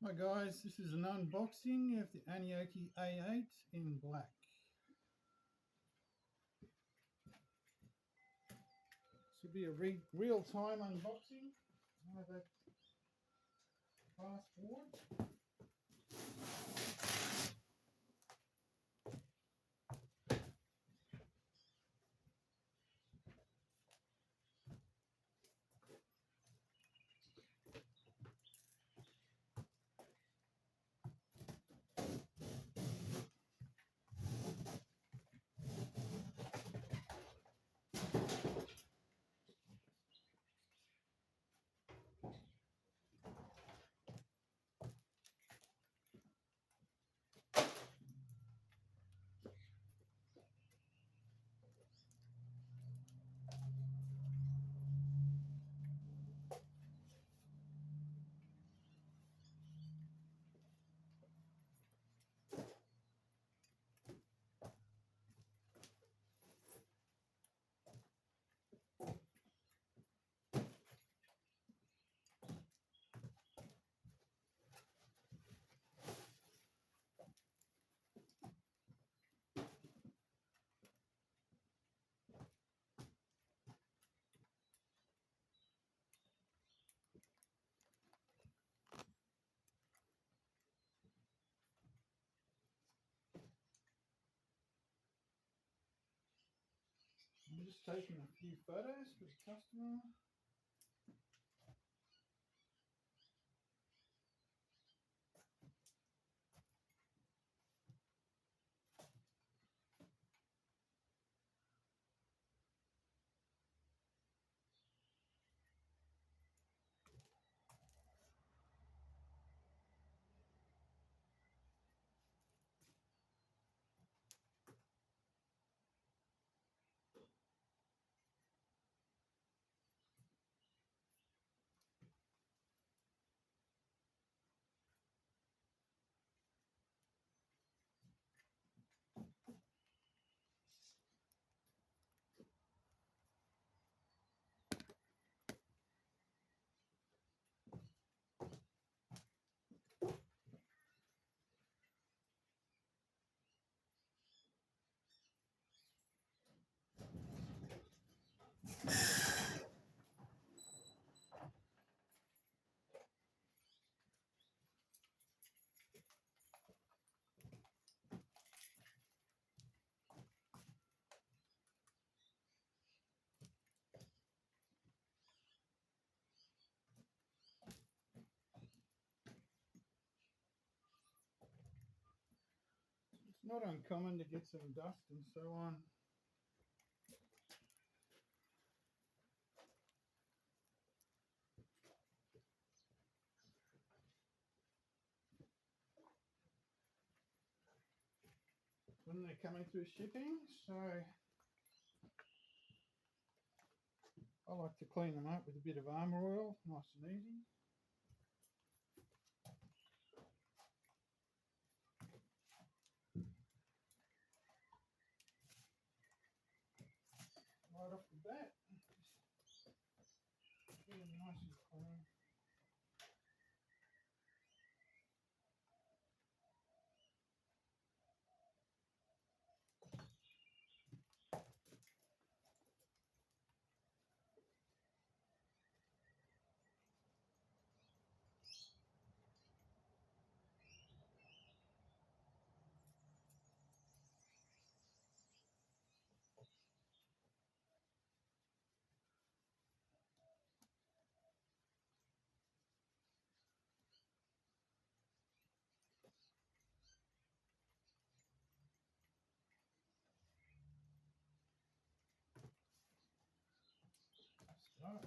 Hi guys, this is an unboxing of the Aniioki A8 in black. This will be a real-time unboxing. I have a fast forward. I'm just taking a few photos for the customer. It's not uncommon to get some dust and so on. When they're coming through shipping, so I like to clean them up with a bit of armour oil, nice and easy. Right off the bat, get them nice and clean. Start.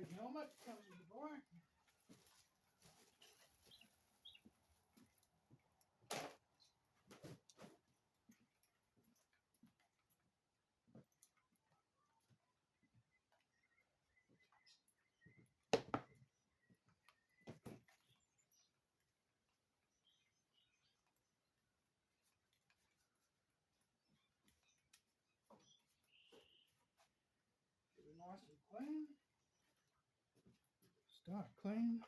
Free helmet comes with the bike. Get it nice and clean. Start clean.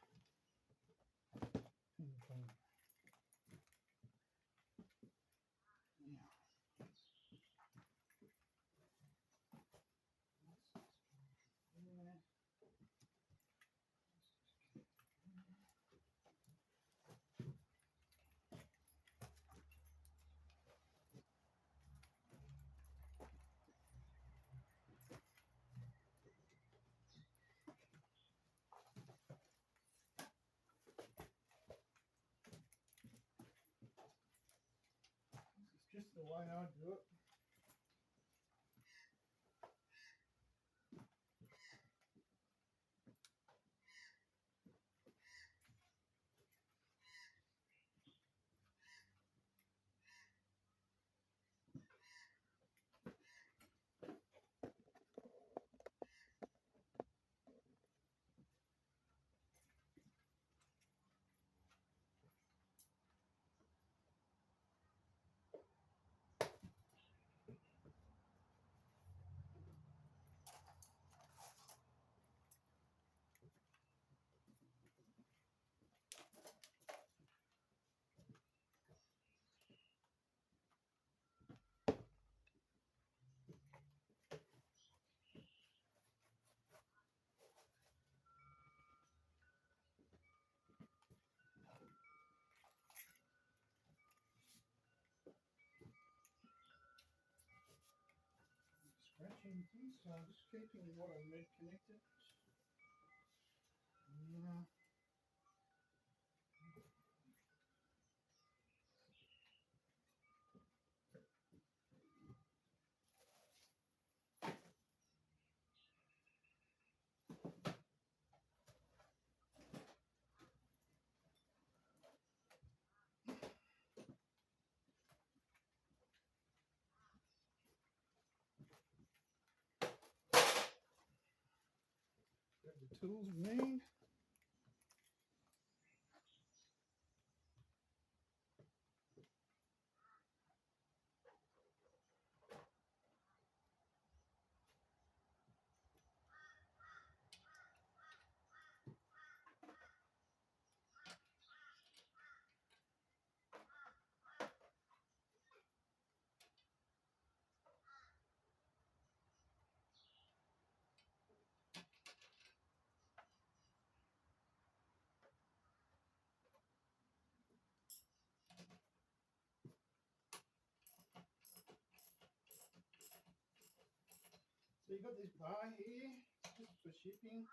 And clean. Yeah. Yeah. This is just the way I do it. Scratching things, so I'm just keeping what I need connected. Yeah. Grab the tools we need. So you've got this bar here, just for shipping.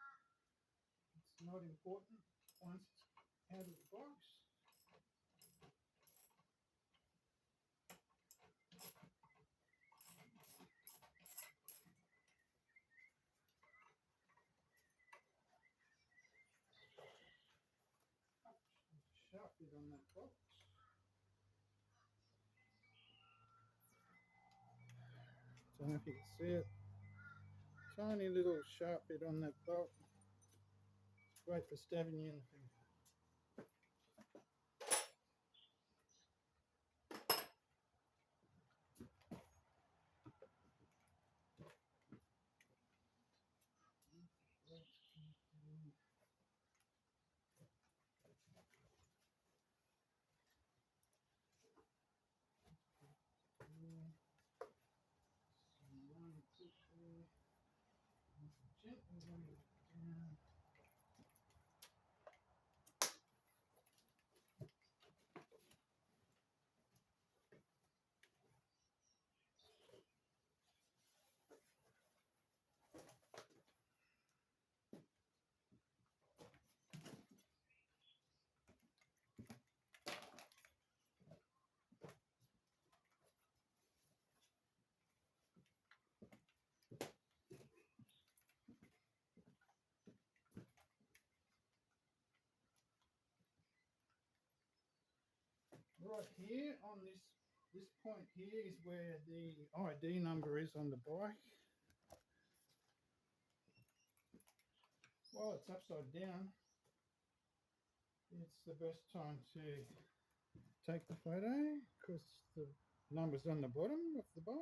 It's not important once it's out of the box. Sharp bit on that box. Don't know if you can see it. Tiny little sharp bit on that bolt. Great for stabbing you in the finger. Gently bring it down. Right here on this point here is where the ID number is on the bike. While it's upside down, it's the best time to take the photo because the number's on the bottom of the bike.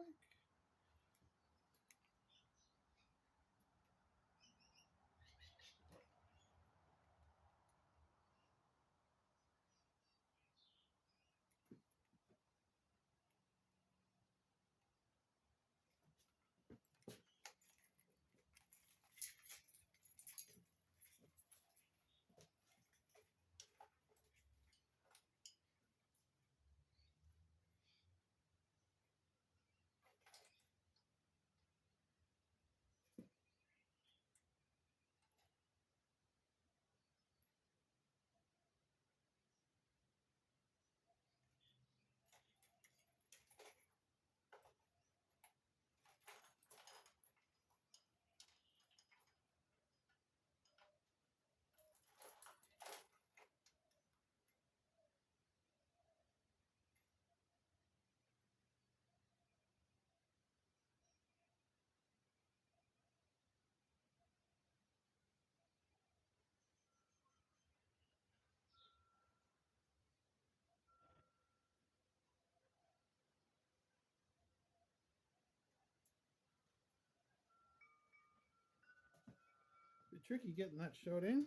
Bit tricky getting that shot in.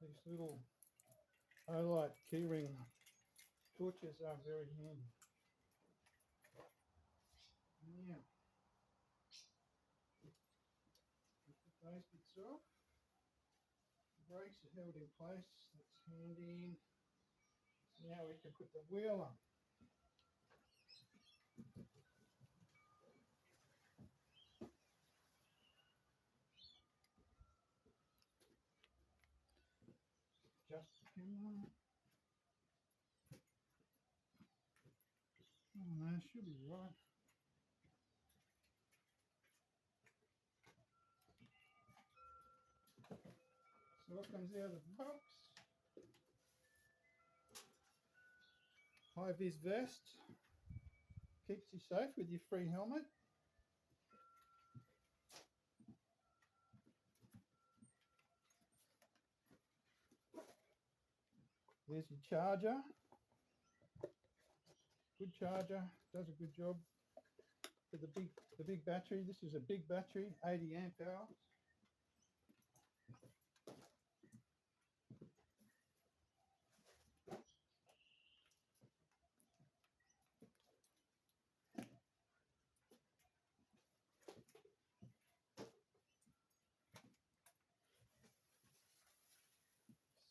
These little highlight keyring torches are very handy. Now, put those bits off. The brakes are held in place, that's handy. Now we can put the wheel on. Just the camera. Oh no, should be right. So what comes out of the box? High-vis vest. Keeps you safe with your free helmet. There's your charger. Good charger, does a good job for the big battery. This is a big battery, 80 amp hours.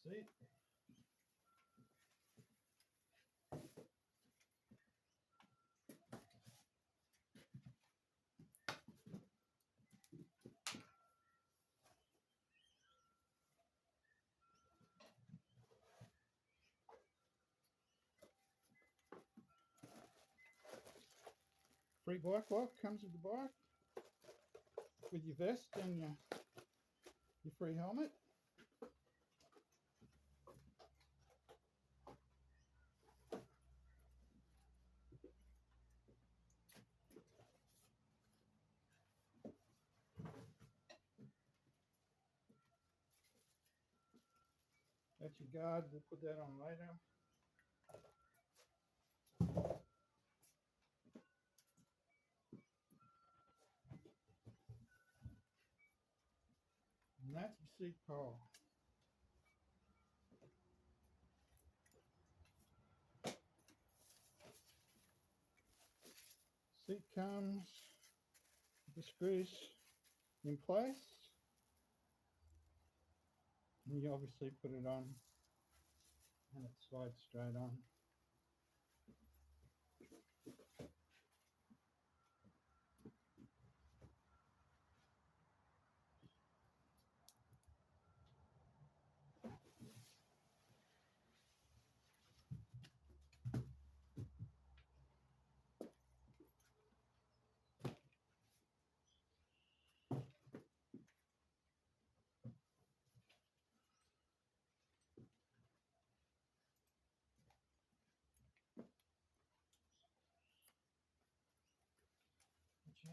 See? Free bike lock comes with the bike, with your vest and your free helmet. That's your guard, we'll put that on later. And that's your seat pole. Seat comes with the screws in place. And you obviously put it on and it slides straight on.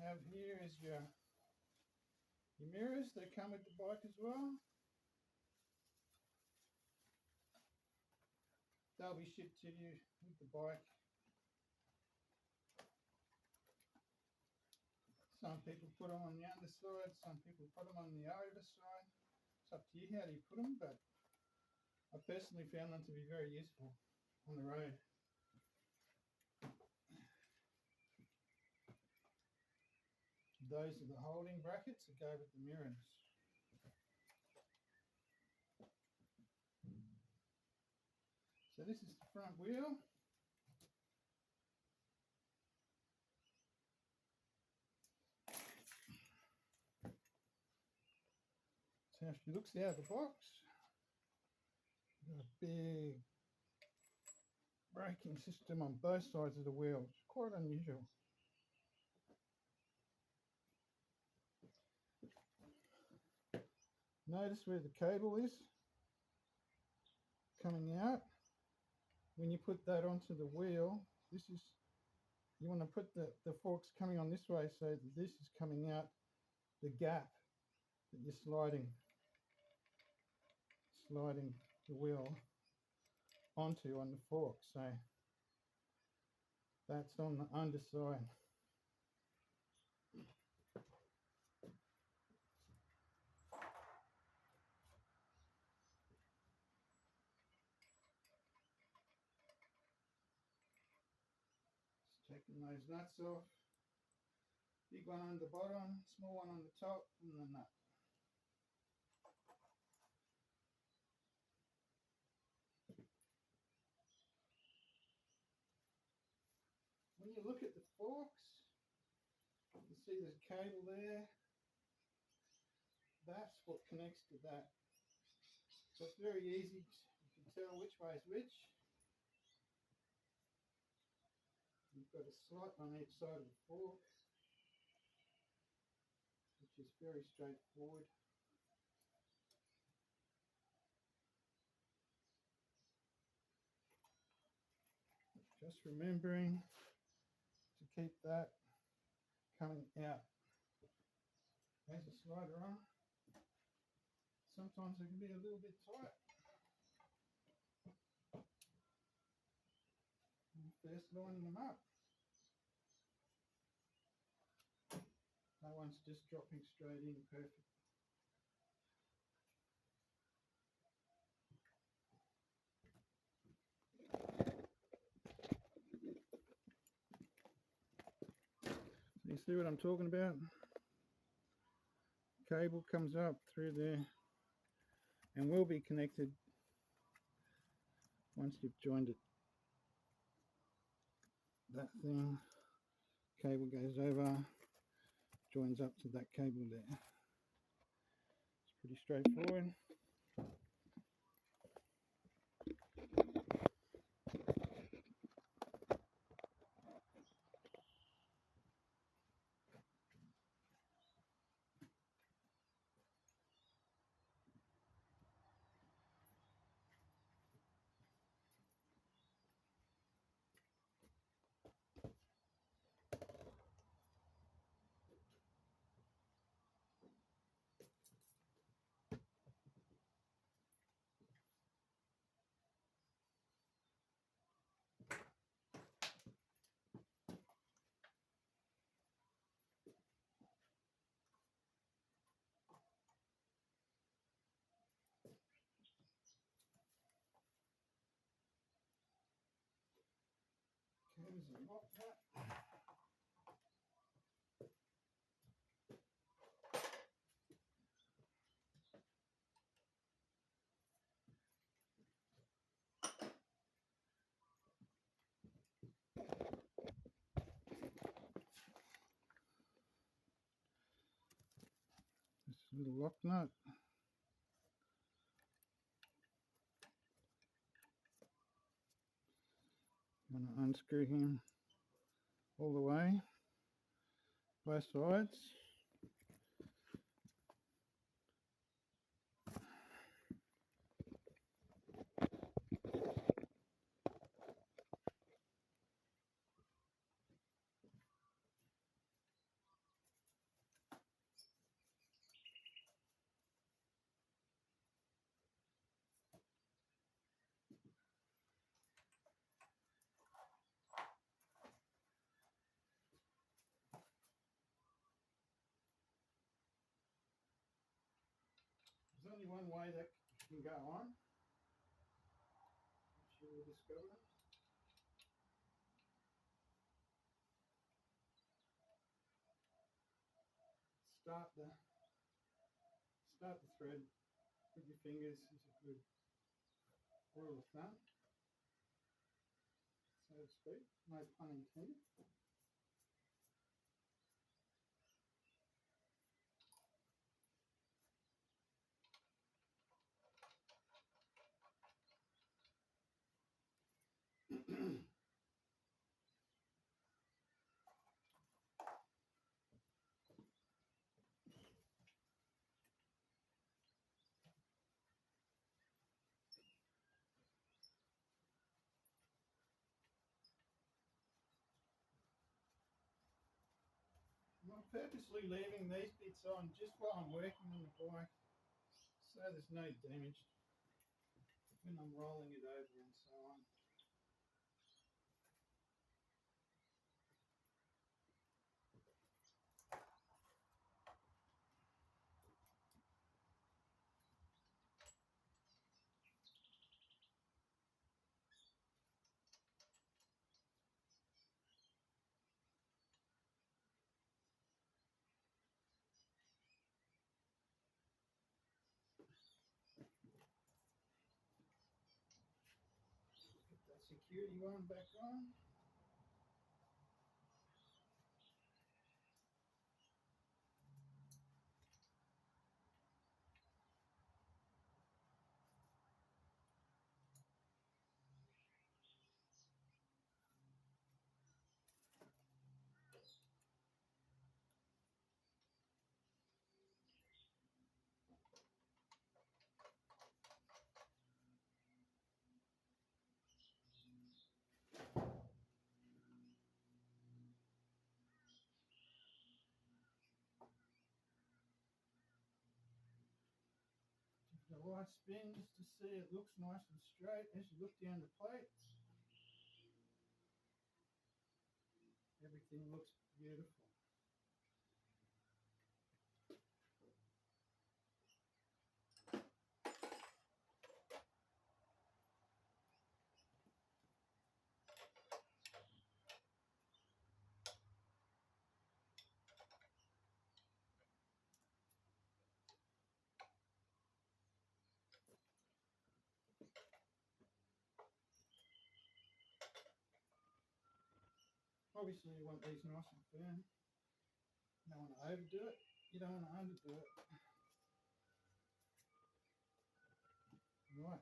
have here is your mirrors. They come with the bike as well. They'll be shipped to you with the bike. Some people put them on the underside, some people put them on the overside. It's up to you how you put them, but I personally found them to be very useful on the road. Those are the holding brackets that go with the mirrors. So this is the front wheel. So how she looks out of the box. Got a big braking system on both sides of the wheel. It's quite unusual. Notice where the cable is coming out. When you put that onto the wheel, you want to put the forks coming on this way so that this is coming out the gap that you're sliding the wheel onto on the fork. So that's on the underside. Just taking those nuts off. Big one on the bottom, small one on the top, and the nut. When you look at the forks, you see there's a cable there. That's what connects to that. So it's very easy. You can tell which way is which. You've got a slot on each side of the fork, which is very straightforward. Just remembering to keep that coming out. There's a slider on. Sometimes it can be a little bit tight. First lining them up. That one's just dropping straight in perfect. You see what I'm talking about? Cable comes up through there and will be connected once you've joined it. That thing, cable goes over, joins up to that cable there. It's pretty straightforward. There's a lock nut. This little lock nut. I'm going to unscrew him all the way, both sides. one way that can go on, which you will discover. Start the thread with your fingers is a good rule of thumb, so to speak. No pun intended. I'm purposely leaving these bits on just while I'm working on the bike, so there's no damage when I'm rolling it over and so on. Put that security one back on. The right spin just to see it looks nice and straight as you look down the plates. Everything looks beautiful. Obviously you want these nice and firm. You don't want to overdo it, you don't want to underdo it. Right.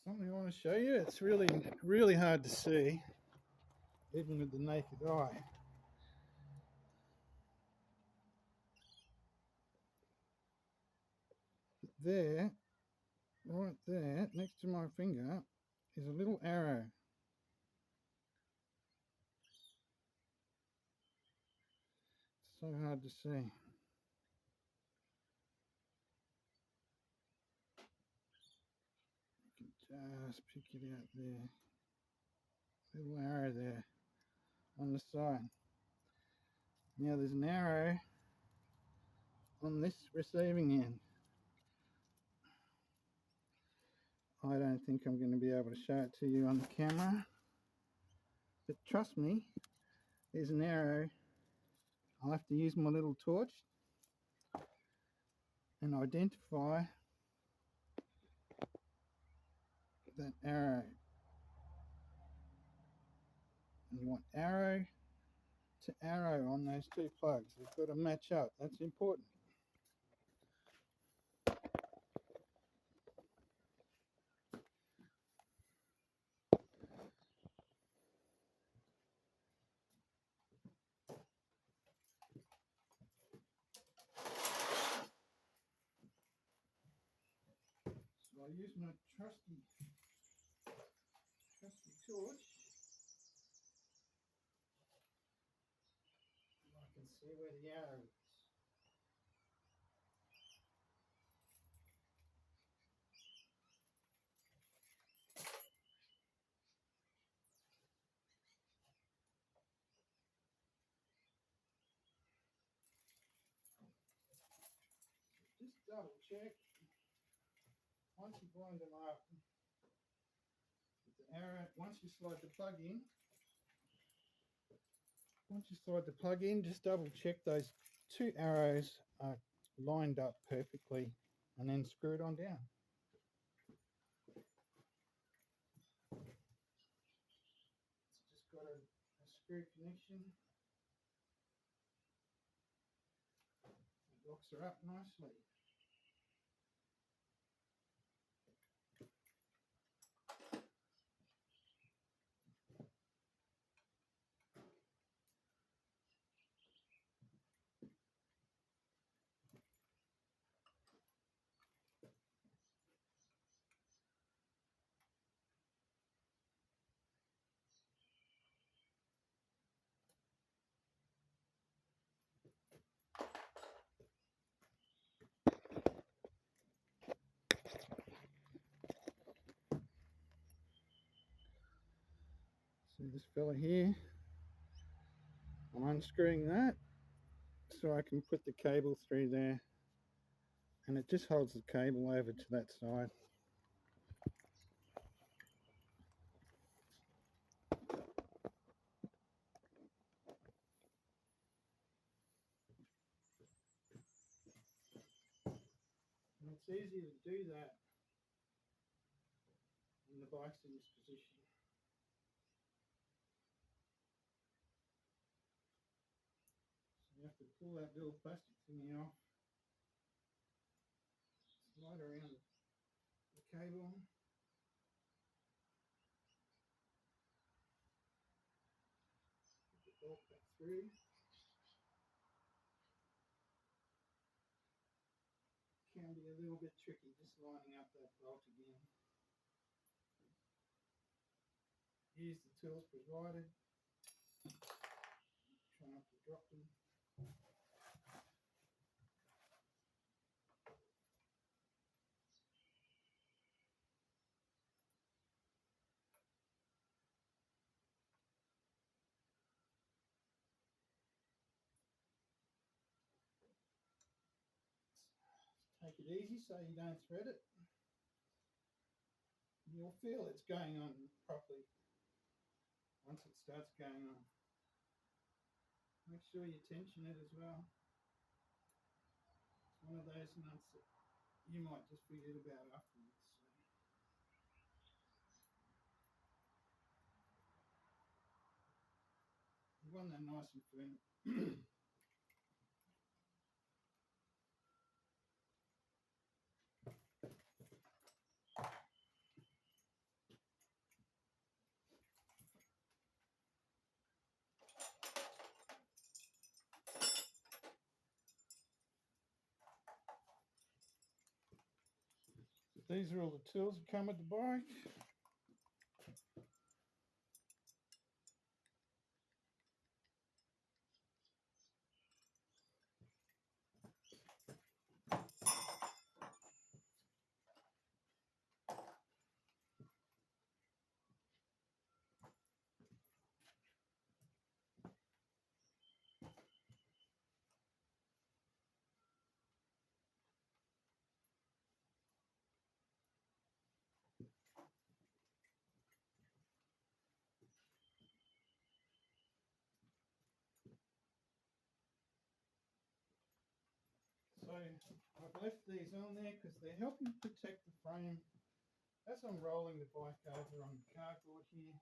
Something I want to show you. It's really hard to see, even with the naked eye. There, right there, next to my finger, is a little arrow. It's so hard to see. You can just pick it out there. Little arrow there on the side. Now there's an arrow on this receiving end. I don't think I'm going to be able to show it to you on the camera, but trust me, there's an arrow. I'll have to use my little torch and identify that arrow. And you want arrow to arrow on those two plugs. They've got to match up. That's important. So I use my trusty torch. I can see where the arrow is. Just double check. Once you blind them up, with the arrow, once you slide the plug in, just double check those two arrows are lined up perfectly and then screw it on down. It's just got a screw connection. It locks her up nicely. So this fella here, I'm unscrewing that so I can put the cable through there, and it just holds the cable over to that side. And it's easier to do that when the bike's in this position. So you have to pull that little plastic thingy off, slide around the cable, put the bolt back through. Can be a little bit tricky just lining up that bolt again. Use the tools provided. Try not to drop them. Take it easy so you don't thread it. You'll feel it's going on properly once it starts going on. Make sure you tension it as well. It's one of those nuts that you might just forget about afterwards. You want that nice and firm. These are all the tools that come with the bike. I've left these on there because they're helping protect the frame as I'm rolling the bike over on the cardboard here.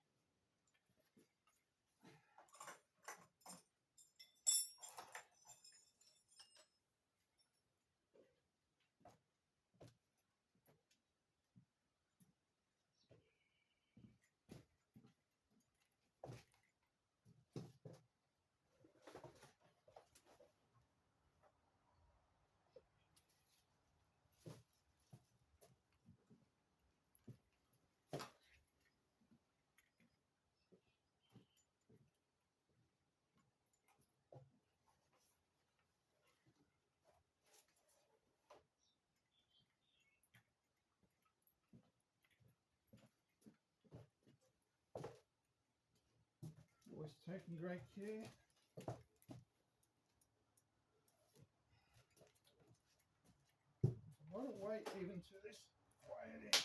Always taking great care. A lot of weight even to this way it is.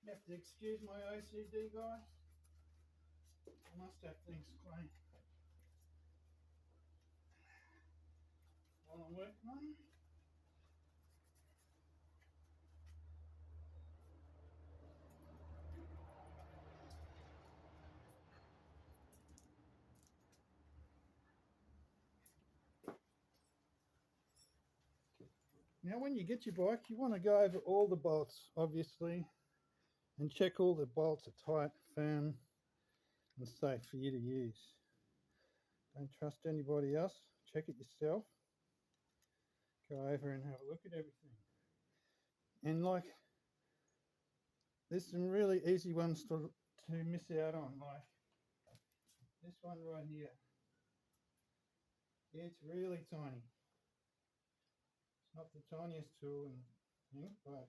You have to excuse my OCD, guys. I must have things clean while I'm working on them. Now, when you get your bike, you want to go over all the bolts, obviously, and check all the bolts are tight, firm, and safe for you to use. Don't trust anybody else. Check it yourself. Go over and have a look at everything. And like, there's some really easy ones to miss out on, like this one right here. It's really tiny. It's not the tiniest tool and thing, but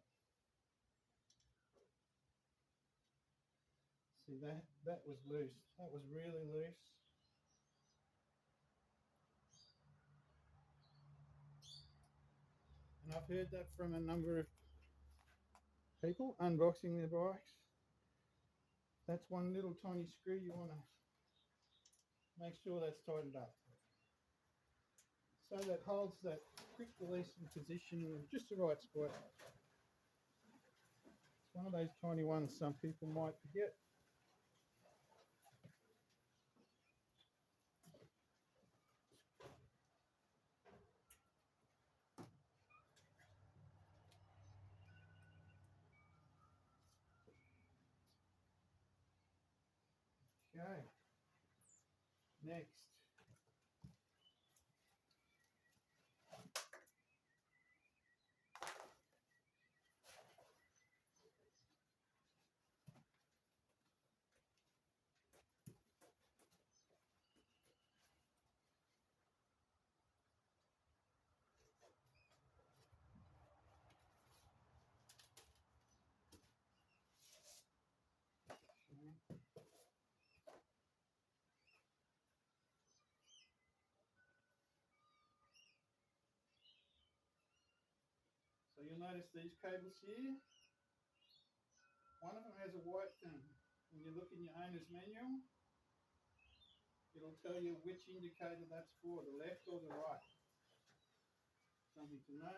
see that was loose. That was really loose. And I've heard that from a number of people unboxing their bikes. That's one little tiny screw you want to make sure that's tightened up. So that holds that quick releasing position in just the right spot. It's one of those tiny ones some people might forget. Okay. Next. So you'll notice these cables here, one of them has a white thing. When you look in your owner's manual, it'll tell you which indicator that's for, the left or the right. Something to know.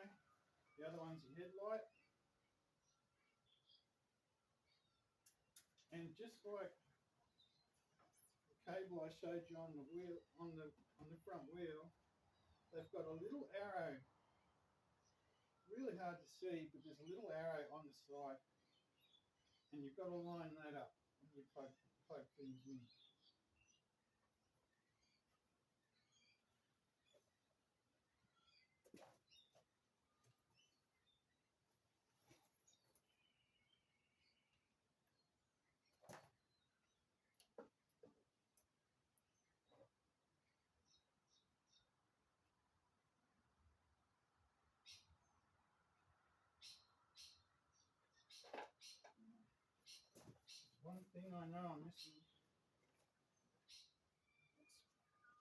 The other one's your headlight. And just like the cable I showed you on the wheel, on the front wheel, they've got a little arrow. Really hard to see, but there's a little arrow on the side, and you've got to line that up when you plug things in. One thing I know I'm missing,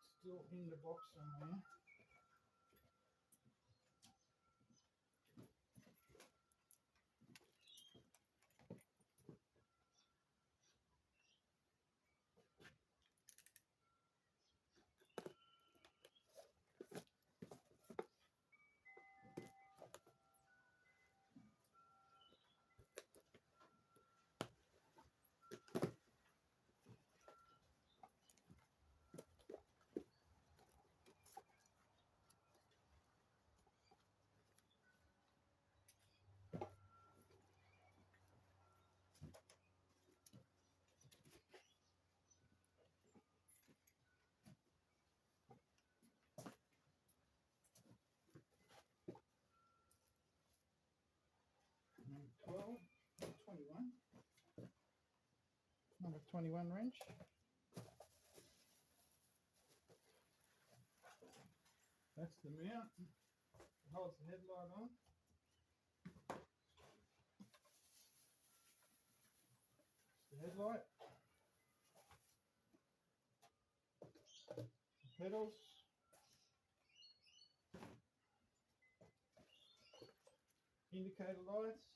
it's still in the box somewhere. Number 12, 21. Number 21 wrench. That's the mount. It holds the headlight on. The headlight. The pedals. Indicator lights.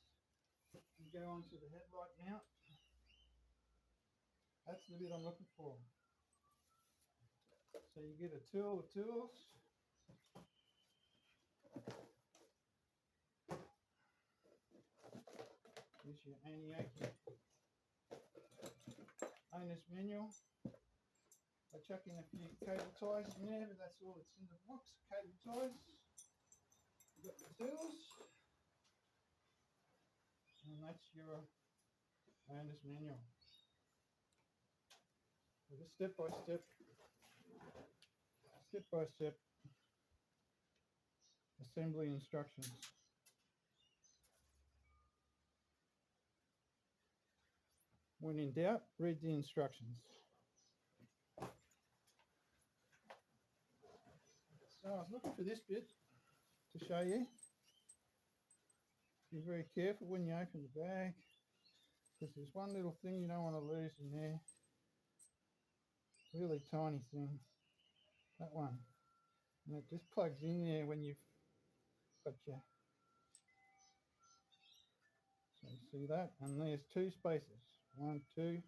You go onto the headlight mount. That's the bit I'm looking for. So you get a tool of tools. Here's your Aniioki owner's manual. I chuck in a few cable ties in there, but that's all that's in the box. Cable ties. You've got the tools. And that's your owner's manual. So just step by step assembly instructions. When in doubt, read the instructions. So I was looking for this bit to show you. Be very careful when you open the bag, because there's one little thing you don't want to lose in there. Really tiny thing. That one. And it just plugs in there when you've got your... So you see that? And there's two spaces. 1, 2.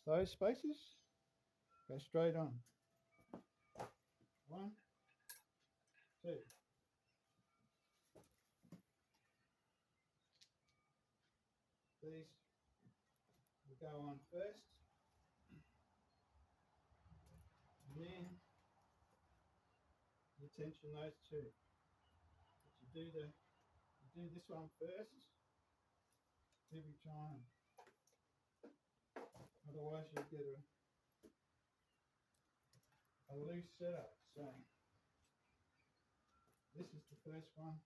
Those spaces go straight on. 1, 2. These will go on first, and then you tension those two. But you do this one first every time. Otherwise you'll get a loose setup. So this is the first one.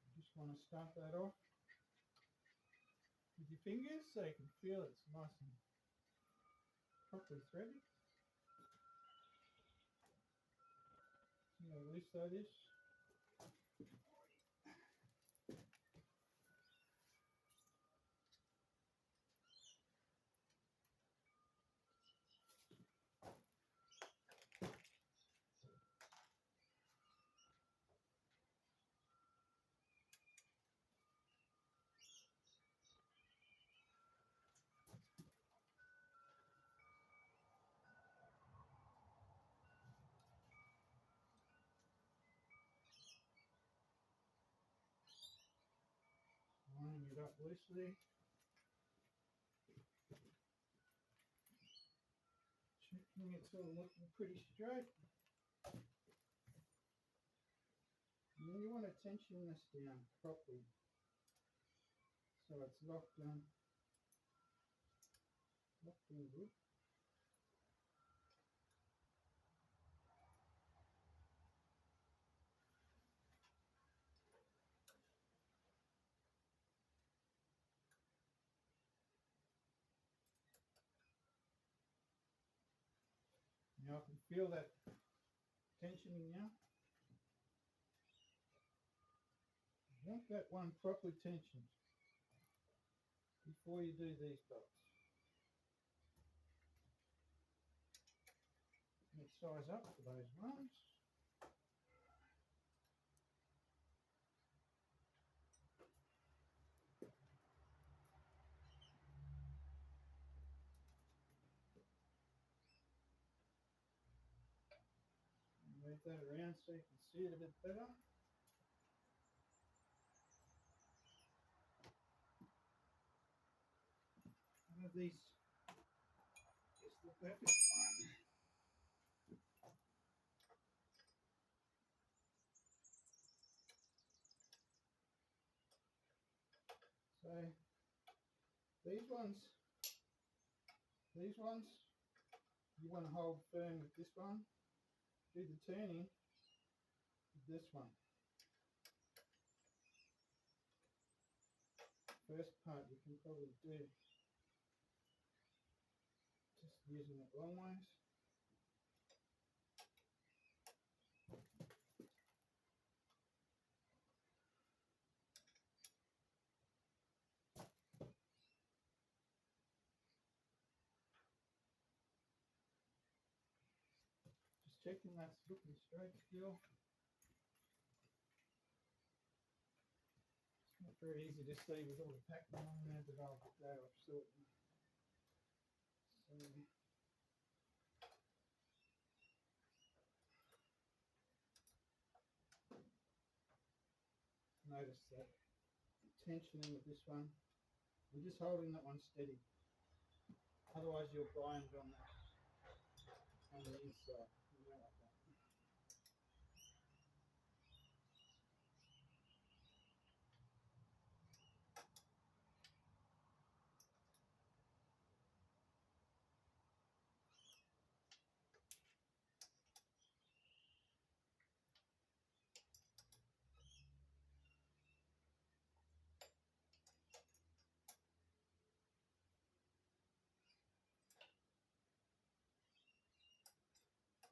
You just want to start that off with your fingers so you can feel it's nice and properly threaded. See how loose that is. Lining it up loosely. Checking it's all looking pretty straight. And then you want to tension this down properly so it's locked in good. Now I can feel that tensioning now. You want that one properly tensioned before you do these dots. Let's size up for those ones. Move that around so you can see it a bit better. One of these is the perfect one. So these ones, you want to hold firm with this one. Do the turning with this one. First part you can probably do just using it long ways. Just checking that's looking straight still. It's not very easy to see with all the packing on there, but I'll go off shortly. So notice that tensioning with this one. I'm just holding that one steady. Otherwise you'll bind on the inside. You don't like that.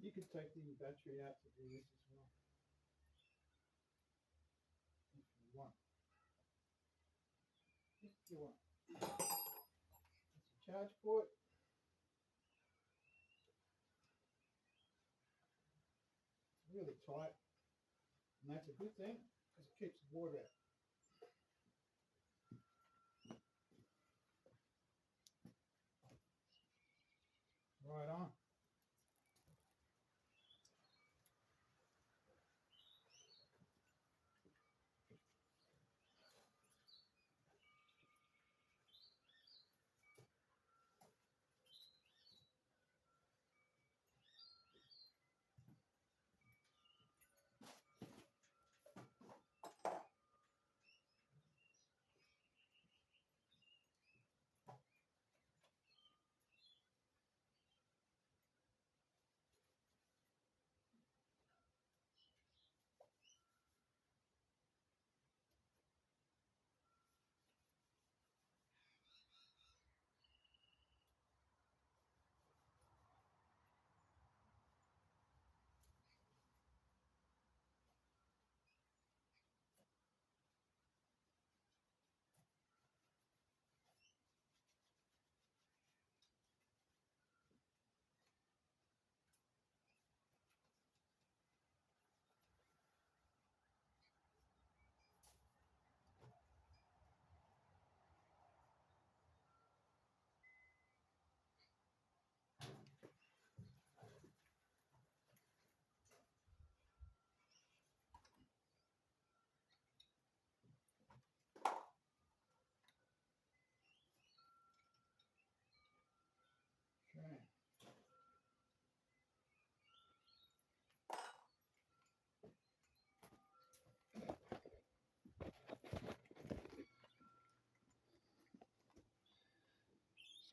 You could take the battery out to do this as well, if you want. If you want. It's a charge port. It's really tight, and that's a good thing because it keeps the water out. Right on.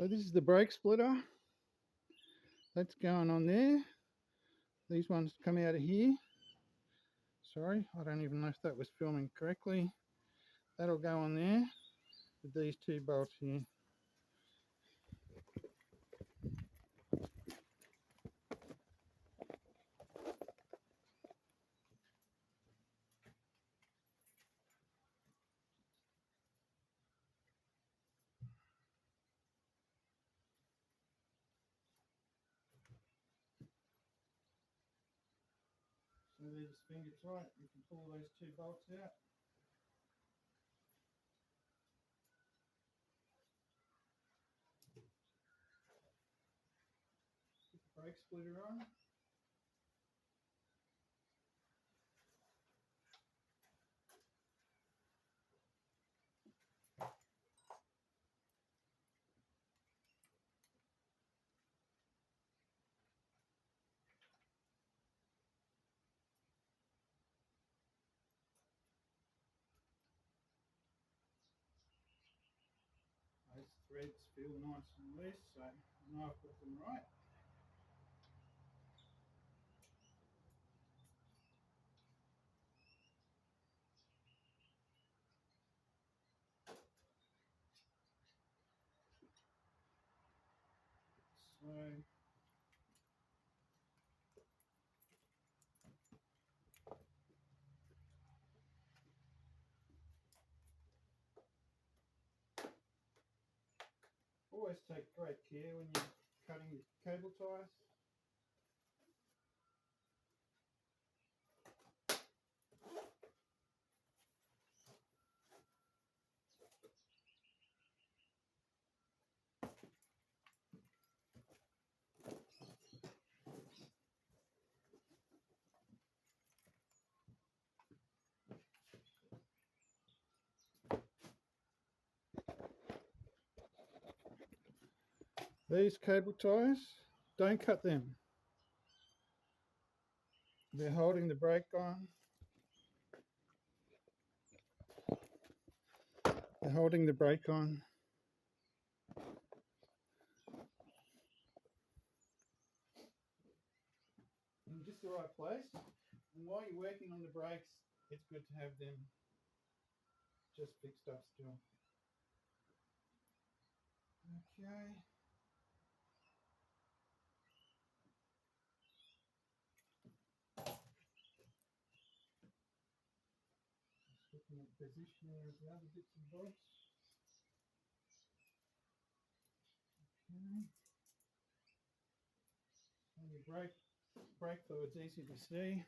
So this is the brake splitter. That's going on there. These ones come out of here. Sorry, I don't even know if that was filming correctly. That'll go on there with these two bolts here. So they're just finger tight. You can pull those two bolts out. Put the brake splitter on. Those threads feel nice and loose, so I know I've got them right. So always take great care when you're cutting your cable ties. These cable ties, don't cut them. They're holding the brake on. They're holding the brake on. In just the right place. And while you're working on the brakes, it's good to have them just fixed up still. Okay. Just looking at the positioning of the other bits and bobs. Okay. And your brake fluid's easy to see.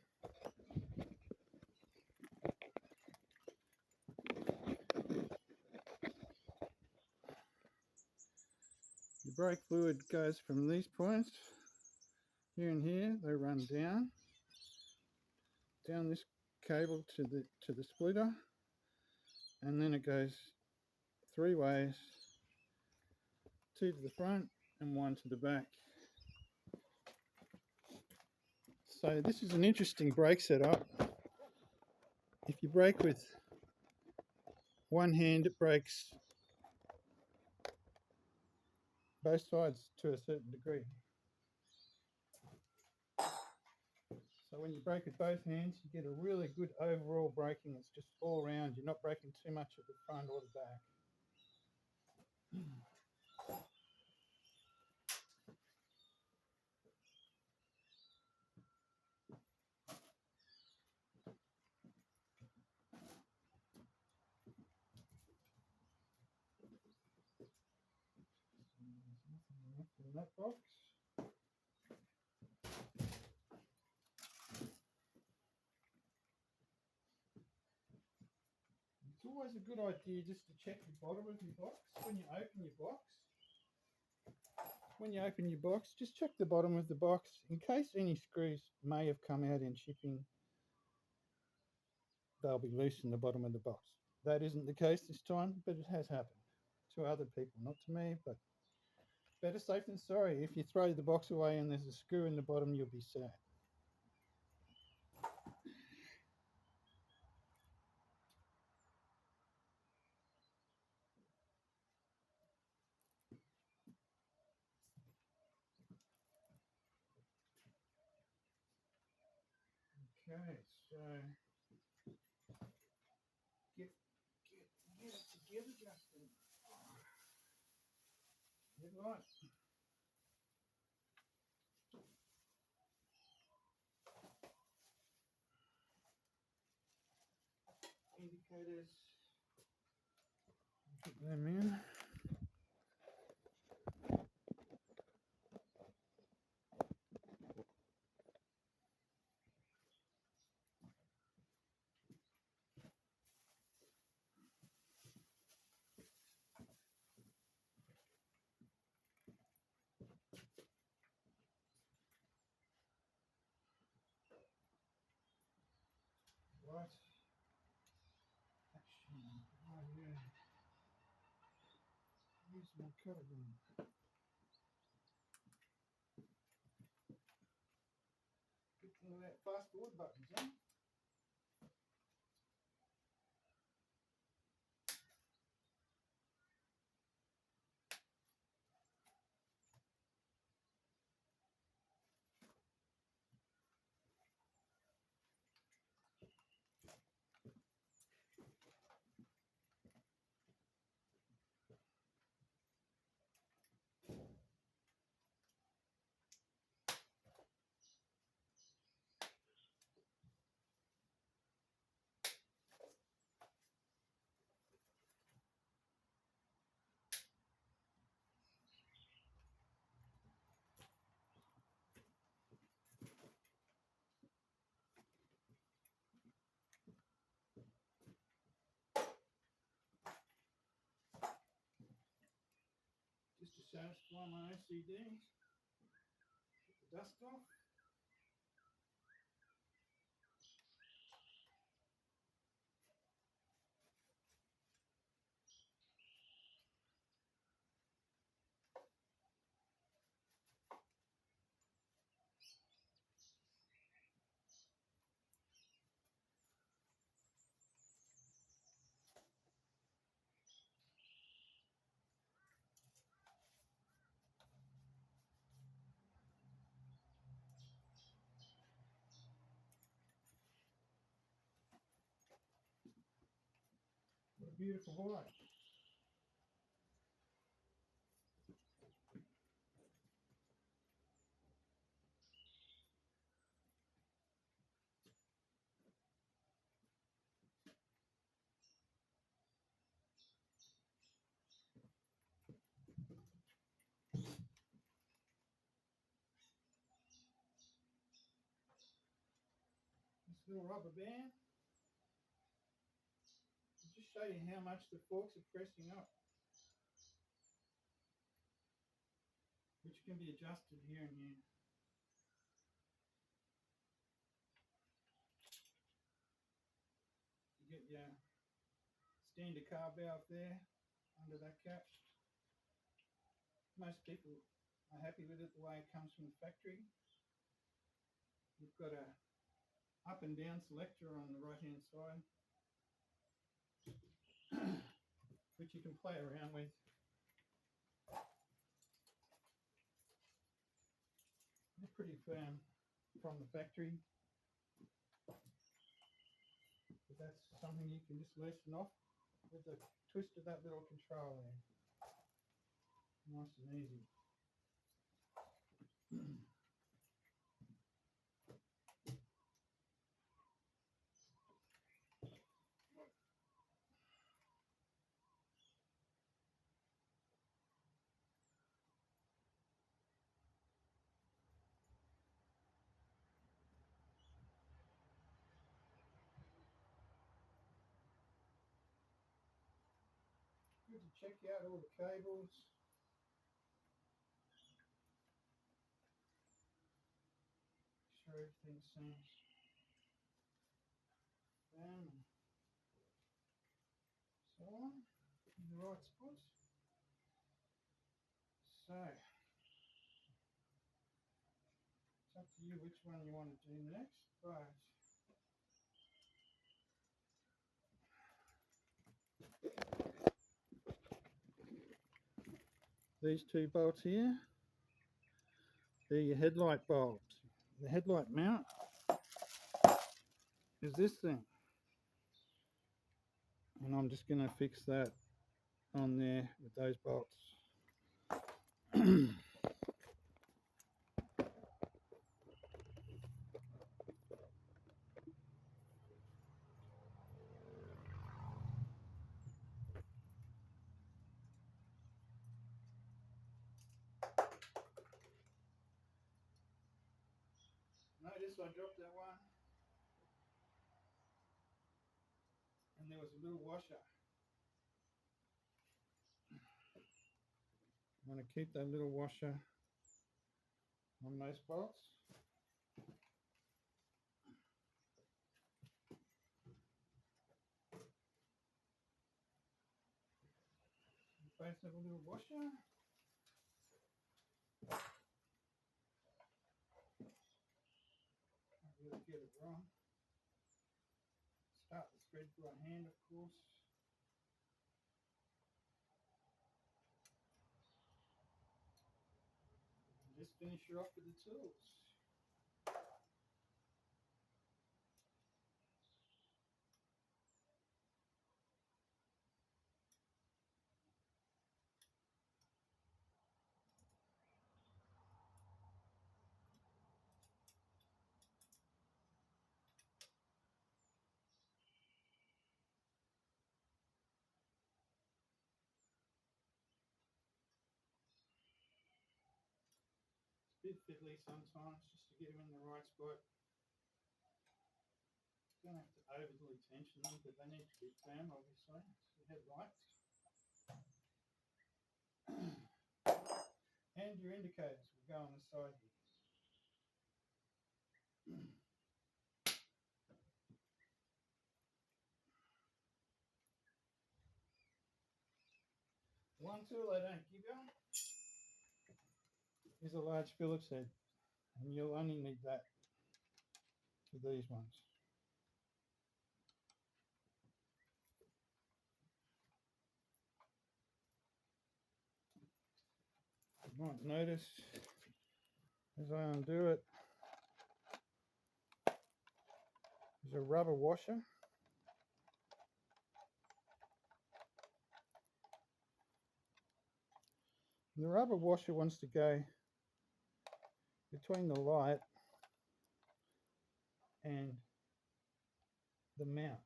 Your brake fluid goes from these points here and here. They run down this cable to the splitter, and then it goes three ways: two to the front and one to the back. So this is an interesting brake setup. If you brake with one hand, it brakes both sides to a certain degree. So when you brake with both hands, you get a really good overall braking. It's just all around. You're not braking too much at the front or the back. There's nothing left in that box. It's always a good idea just to check the bottom of your box when you open your box. When you open your box, just check the bottom of the box in case any screws may have come out in shipping. They'll be loose in the bottom of the box. That isn't the case this time, but it has happened to other people, not to me, but better safe than sorry. If you throw the box away and there's a screw in the bottom, you'll be sad. Okay, so get it together, Justin. Headlight. Indicators. Put them in. Right. Action. Oh yeah. Use my cutter gun. Good thing with that fast forward buttons, huh? Just to satisfy my OCD. Get the dust off. What a beautiful bike. This little rubber band will just show you how much the forks are pressing up, which can be adjusted here and here. You get your standard car valve there under that cap. Most people are happy with it the way it comes from the factory. You've got a up and down selector on the right hand side, which you can play around with. They're pretty firm from the factory, but that's something you can just loosen off with the twist of that little control there. Nice and easy. Good to check out all the cables. Sure everything seems firm and so on in the right spots. So it's up to you which one you want to do next, but these two bolts here, they're your headlight bulbs. The headlight mount is this thing. And I'm just going to fix that on there with those bolts. Notice I dropped that one and there was a little washer. I'm going to keep that little washer on those bolts. Both have a little washer. Can't really get it wrong. Start the thread by hand, of course. And just finish her off with the tools. It's a bit fiddly sometimes just to get them in the right spot. Don't have to overly tension them, but they need to be firm, obviously. So headlights. And your indicators will go on the side here. One tool I don't give you is a large Phillips head, and you'll only need that for these ones. You might notice as I undo it, there's a rubber washer. And the rubber washer wants to go between the light and the mount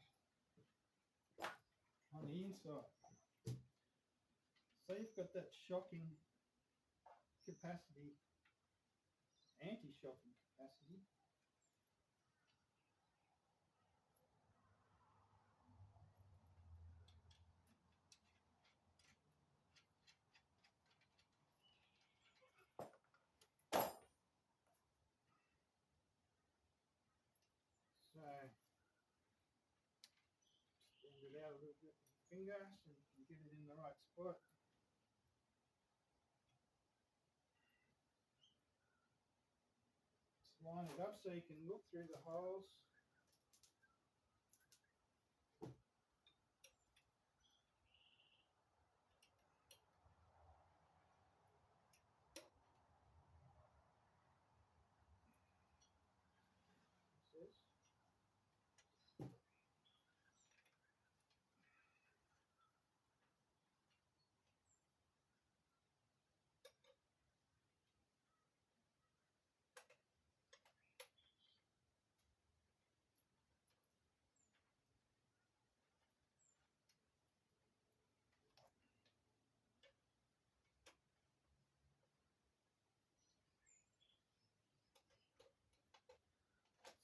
on the inside. So you've got that shocking capacity, anti-shocking capacity. So bend it out a little bit with the finger so you can get it in the right spot. Just line it up so you can look through the holes.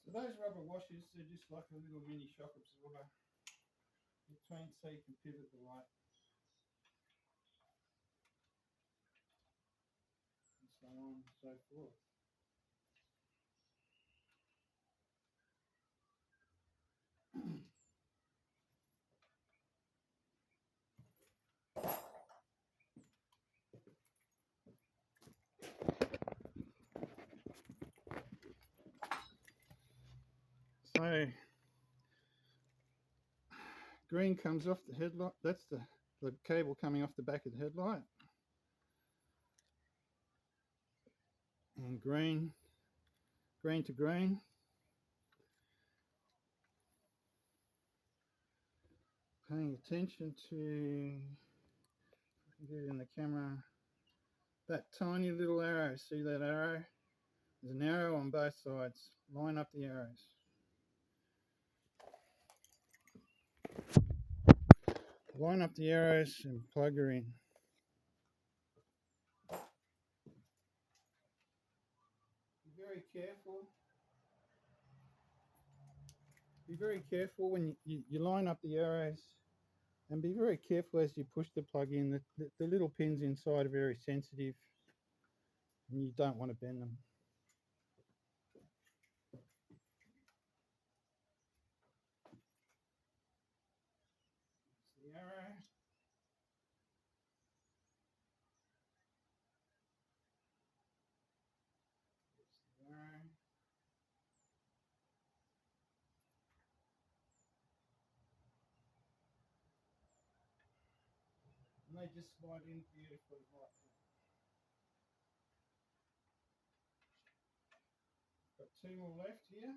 So those rubber washers, they're just like a little mini shock absorber between so you can pivot the light and so on and so forth. So green comes off the headlight. That's the cable coming off the back of the headlight. And green to green paying attention to, do it in the camera, that tiny little arrow. See that arrow? There's an arrow on both sides. Line up the arrows. Line up the arrows and plug her in. Be very careful. Be very careful when you line up the arrows, and be very careful as you push the plug in. The little pins inside are very sensitive and you don't want to bend them. That's the arrow. That's the arrow. And they just slide in beautifully like that. Got two more left here.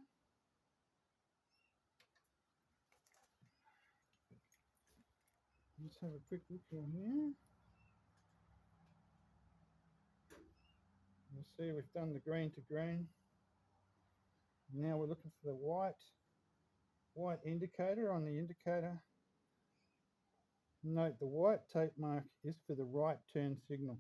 Let's have a quick look on here. You'll see we've done the green to green. Now we're looking for the white indicator on the indicator. Note the white tape mark is for the right turn signal.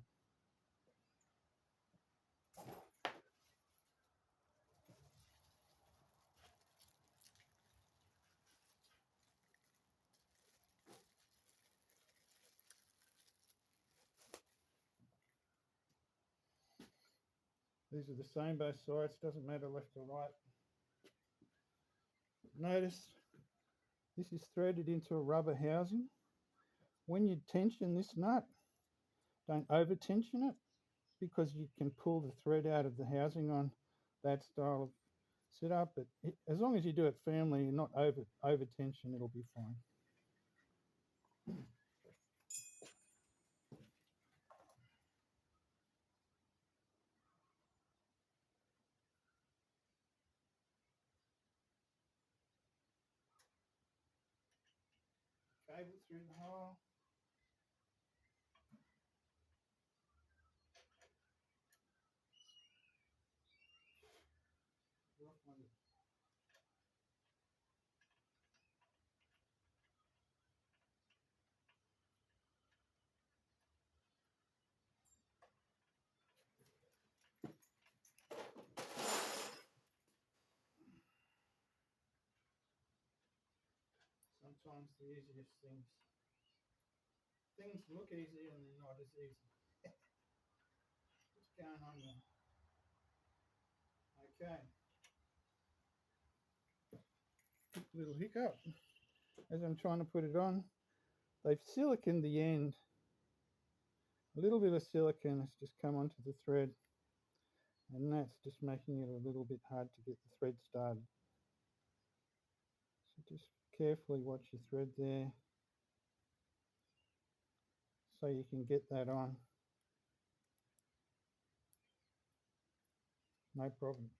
These are the same both sides, doesn't matter left or right. Notice this is threaded into a rubber housing. When you tension this nut, don't over tension it, because you can pull the thread out of the housing on that style of setup. But as long as you do it firmly and not over tension, it'll be fine. Cable through the hole. Sometimes the easiest things look easy and they're not as easy. What's going on there? Okay. Little hiccup. As I'm trying to put it on, they've siliconed the end. A little bit of silicone has just come onto the thread, and that's just making it a little bit hard to get the thread started. So just carefully watch your thread there so you can get that on. No problem.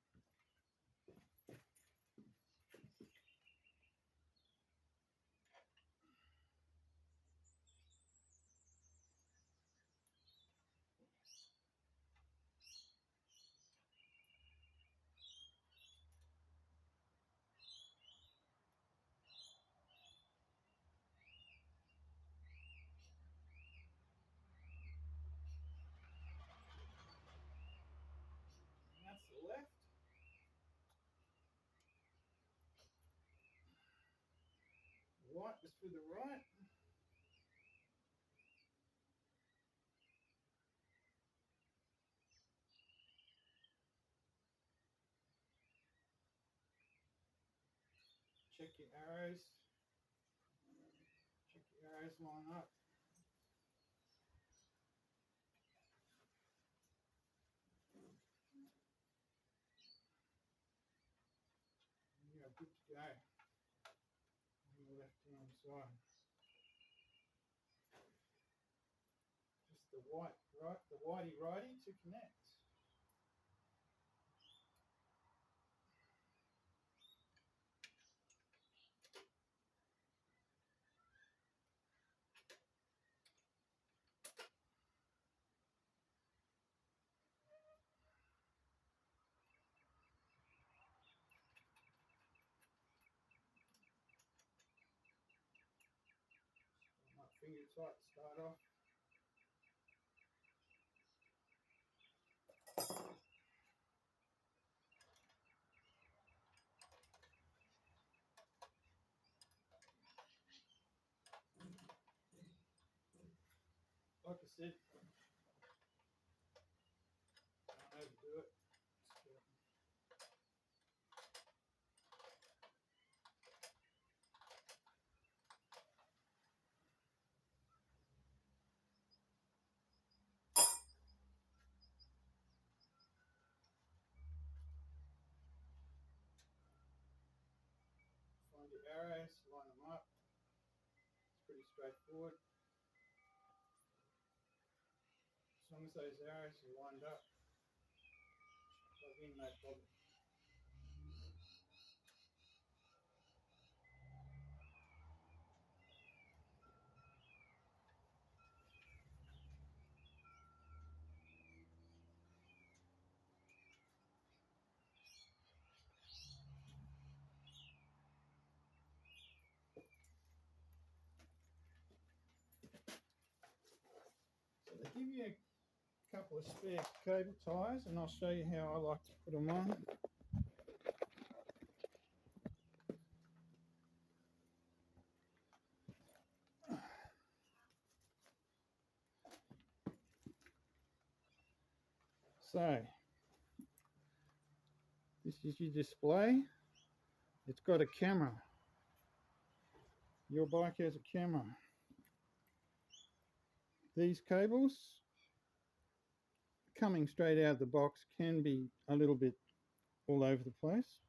That's the left. White is for the right. Check your arrows. Check your arrows line up. You're good to go on the left hand side. Just the white, right? The whitey righty to connect. finger tight to start off. Like I said, don't overdo it. Find your arrows, line them up. It's pretty straightforward. As long as those arrows are lined up, plug in, no problem. So they give you a couple of spare cable ties, and I'll show you how I like to put them on. So this is your display. It's got a camera. Your bike has a camera. These cables, coming straight out of the box, can be a little bit all over the place.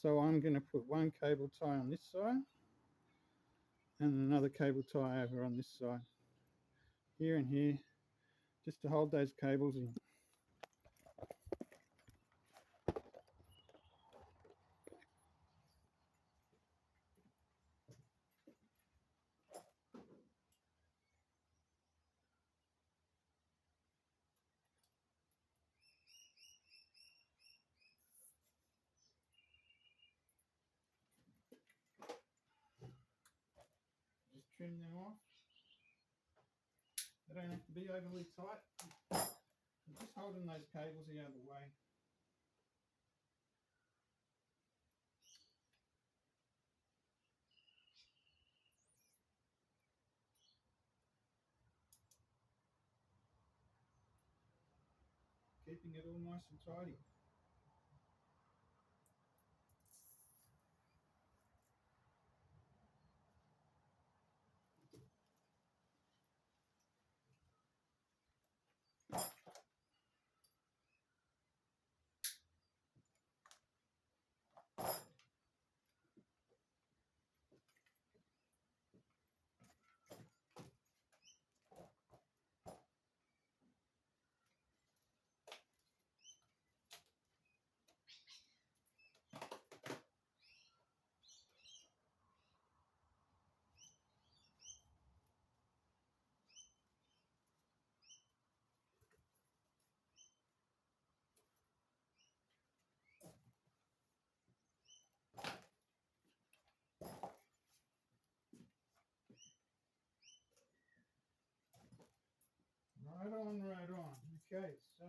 So I'm going to put one cable tie on this side and another cable tie over on this side, here and here, just to hold those cables in. Just trim them off. They don't have to be overly tight. I'm just holding those cables out of the way. Keeping it all nice and tidy. Right on, right on. Okay, so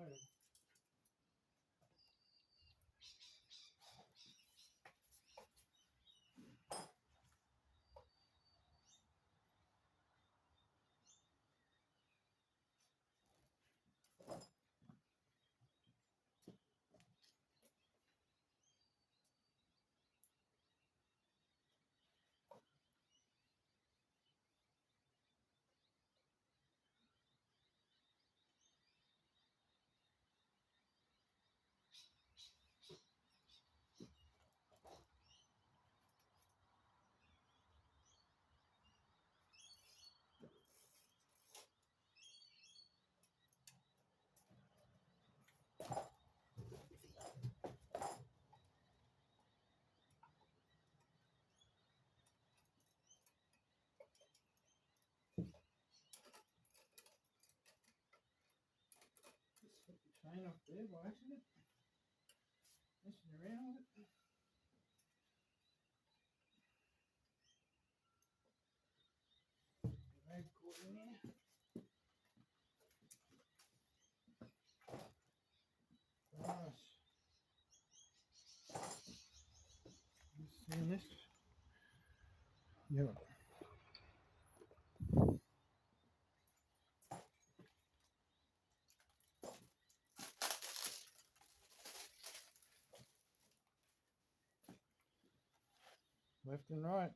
just put the chain off there by accident. Messing around with it. See this? Yep. Left and right.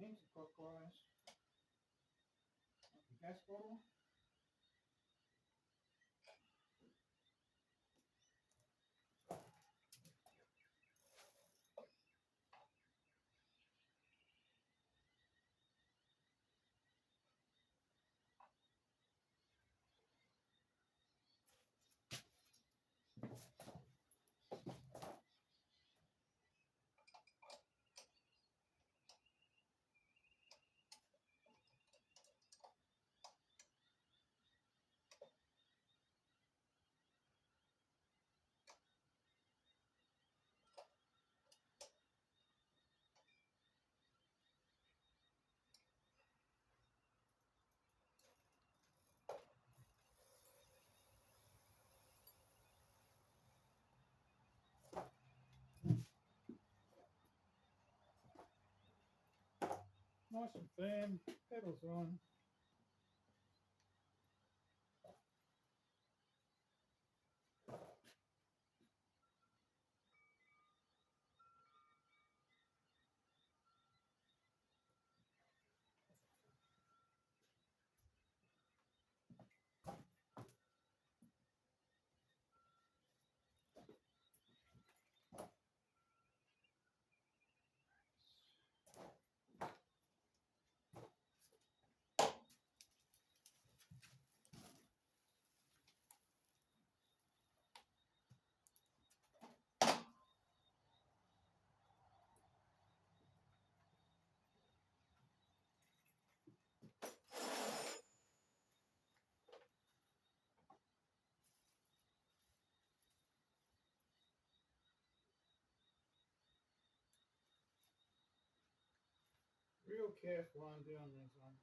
Anti-clockwise. The gas bottle. Nice and firm. Pedals on. Real careful on doing these ones.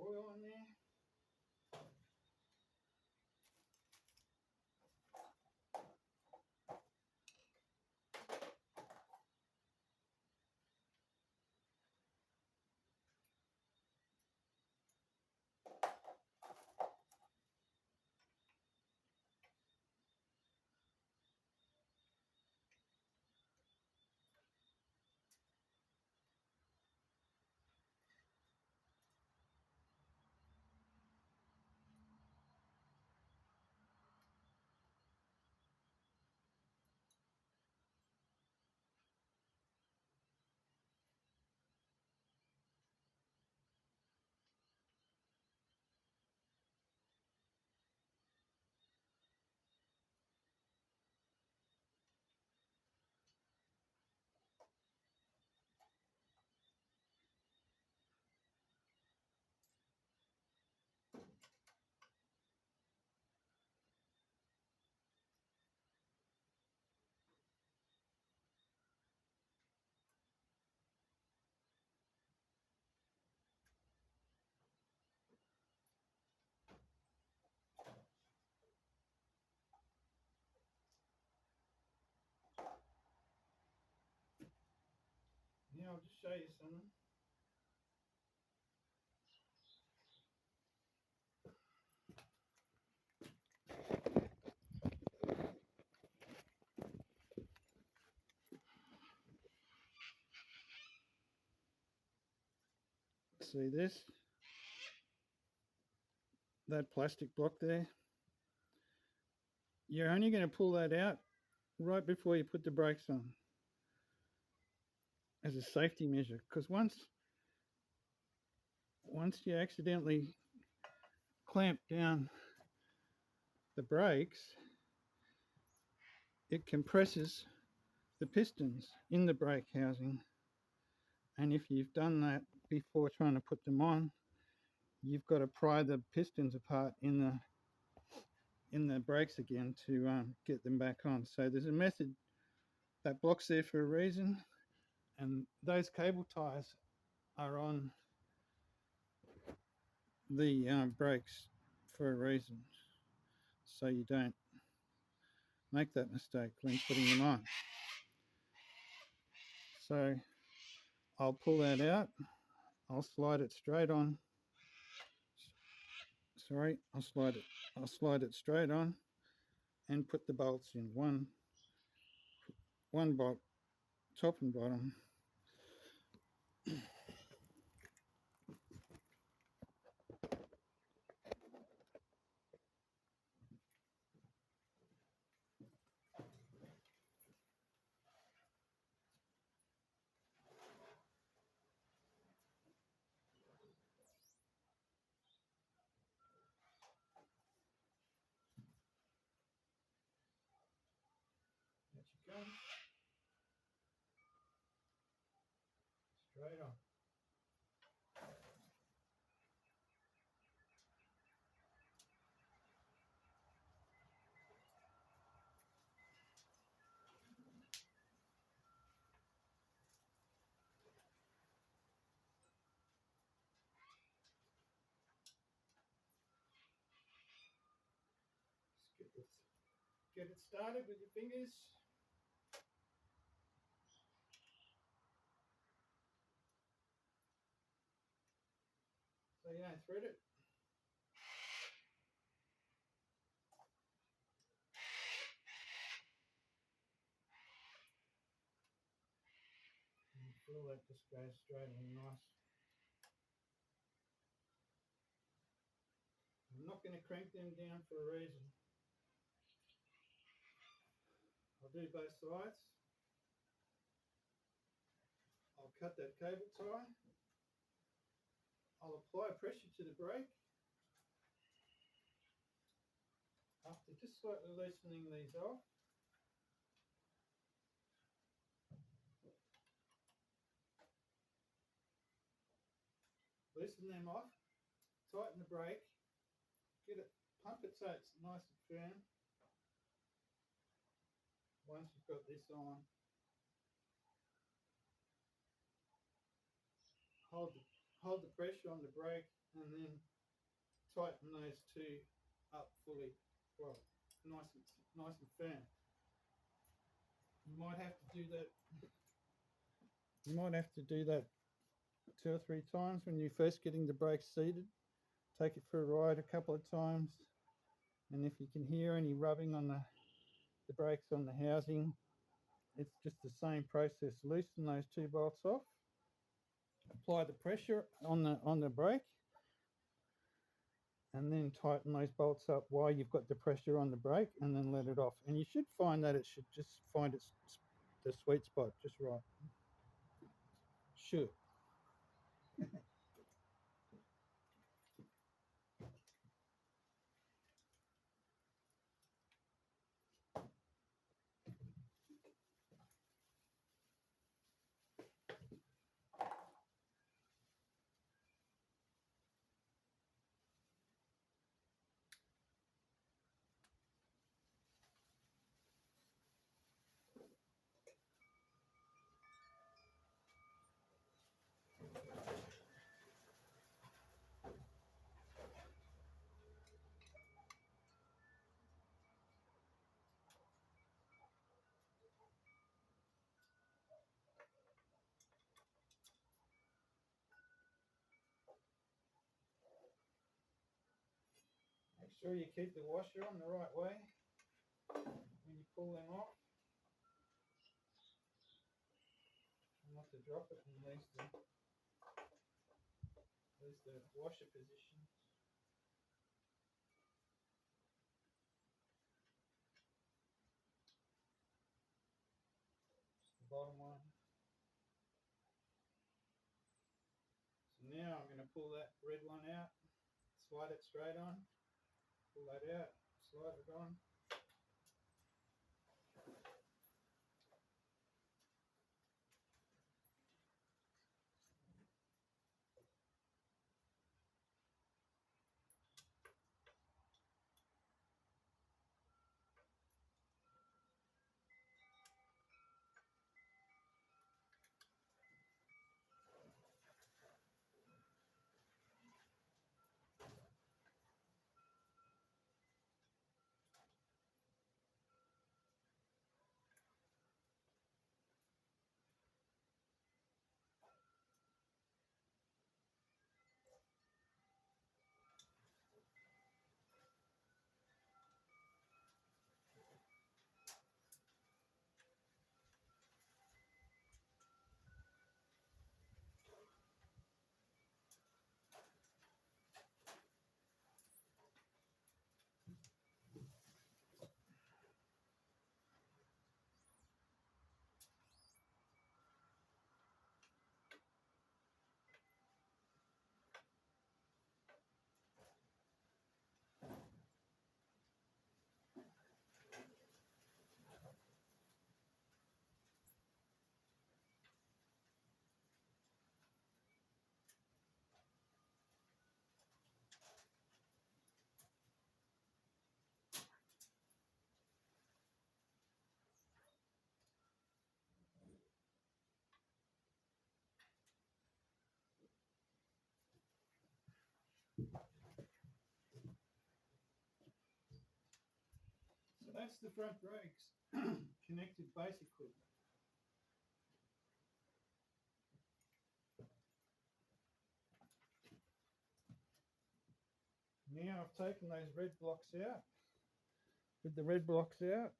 Oil in there. Yeah, I'll just show you something. See this? That plastic block there? You're only going to pull that out right before you put the brakes on as a safety measure, because once you accidentally clamp down the brakes, it compresses the pistons in the brake housing, and if you've done that before trying to put them on, you've got to pry the pistons apart in the brakes again to get them back on. So there's a method. That block's there for a reason, and those cable ties are on the brakes for a reason, so you don't make that mistake when putting them on. So I'll pull that out. I'll slide it straight on. Sorry, I'll slide it straight on and put the bolts in. One bolt, top and bottom. There you go. Straight on. Get it started with your fingers. So you don't thread it. And feel that just goes straight on nice. I'm not going to crank them down for a reason. I'll do both sides. I'll cut that cable tie. I'll apply pressure to the brake. After just slightly loosening these off, loosen them off, tighten the brake, get it, pump it so it's nice and firm. Once you've got this on, hold the pressure on the brake and then tighten those two up fully, well, nice and firm. You might have to do that. You might have to do that 2 or 3 times when you're first getting the brakes seated. Take it for a ride a couple of times, and if you can hear any rubbing on the brakes on the housing, it's just the same process. Loosen those 2 bolts off, apply the pressure on the brake, and then tighten those bolts up while you've got the pressure on the brake, and then let it off. And you should find that it should just find the sweet spot just right. Should. Make sure you keep the washer on the right way when you pull them off. Not to drop it and release them. the washer position. The bottom one. So now I'm going to pull that red one out, slide it straight on, pull that out, slide it on. So that's the front brakes connected basically. Now I've taken those red blocks out. With the red blocks out,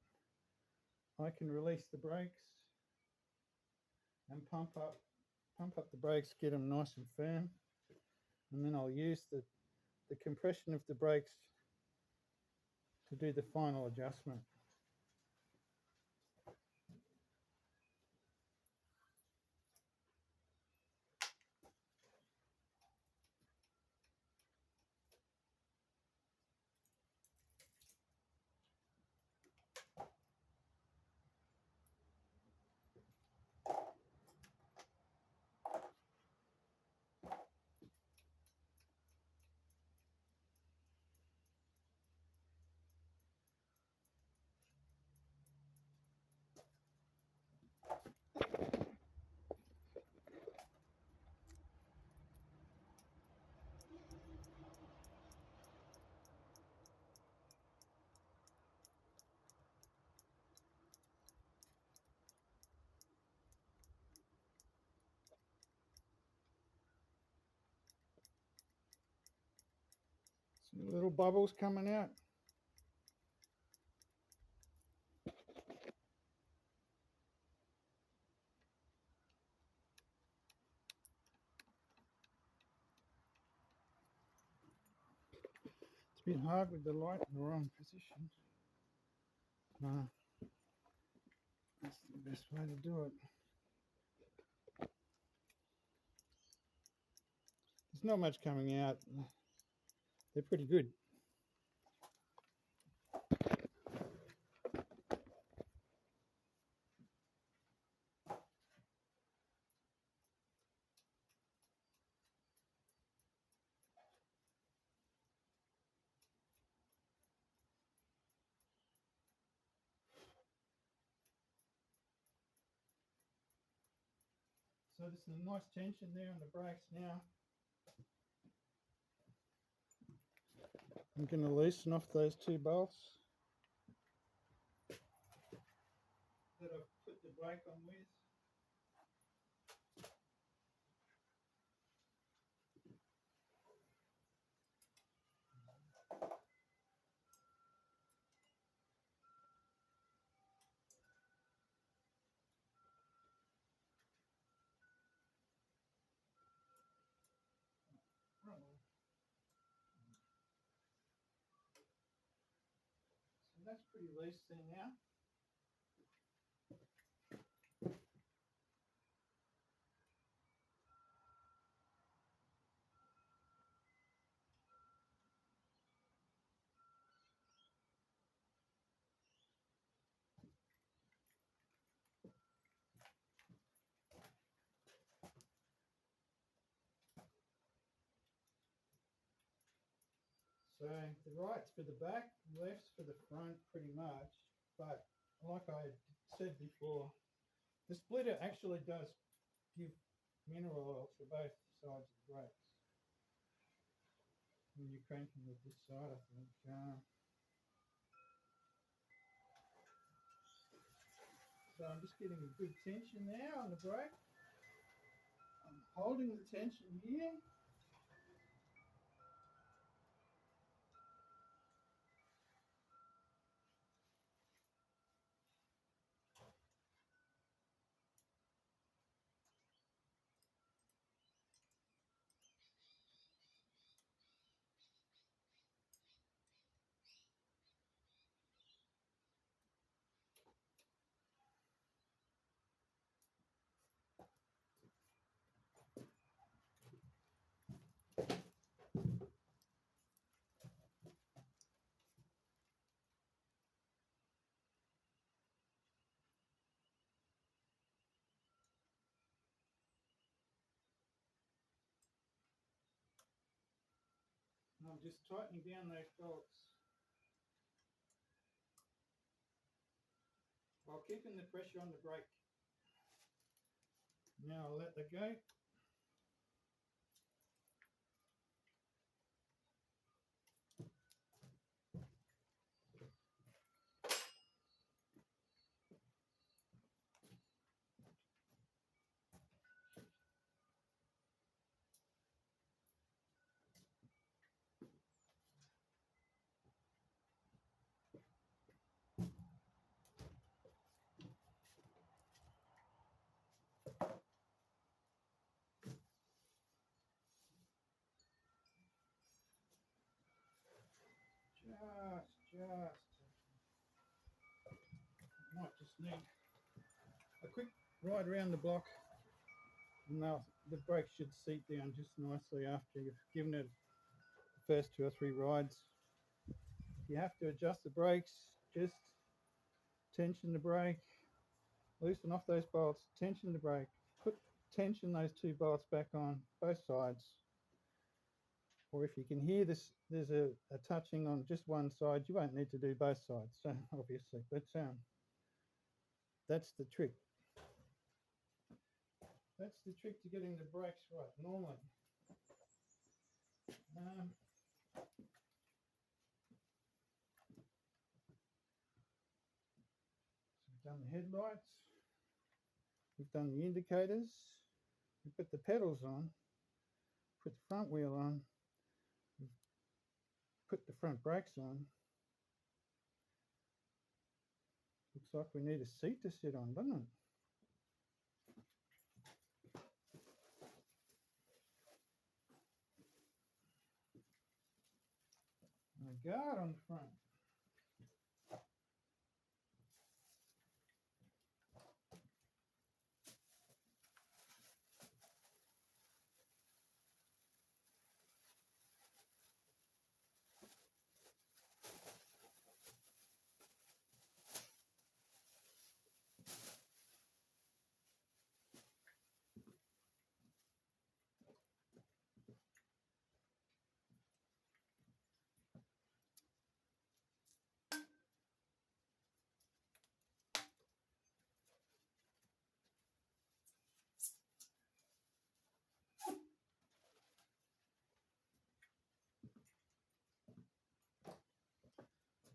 I can release the brakes and pump up the brakes, get them nice and firm, and then I'll use the compression of the brakes to do the final adjustment. Some little bubbles coming out. It's a bit hard with the light in the wrong position. No, that's the best way to do it. There's not much coming out. They're pretty good. So there's some nice tension there on the brakes now. I'm going to loosen off those two bolts that I've put the brake on with. Right, that's pretty loose there now. So the right's for the back, left's for the front pretty much, but like I said before, the splitter actually does give mineral oil for both sides of the brakes. When you're cranking with this side, I think. So I'm just getting a good tension now on the brake. I'm holding the tension here. And I'm just tightening down those bolts while keeping the pressure on the brake. Now I'll let that go. Might just need a quick ride around the block, and now the brake should seat down just nicely after you've given it the first 2 or 3 rides. If you have to adjust the brakes, just tension the brake, loosen off those bolts, tension the brake, tension those 2 bolts back on both sides. Or if you can hear this, there's a touching on just one side, you won't need to do both sides, obviously, but that's the trick. That's the trick to getting the brakes right normally. So we've done the headlights, we've done the indicators, we put the pedals on, put the front wheel on, put the front brakes on. Looks like we need a seat to sit on, doesn't it? And a guard on the front.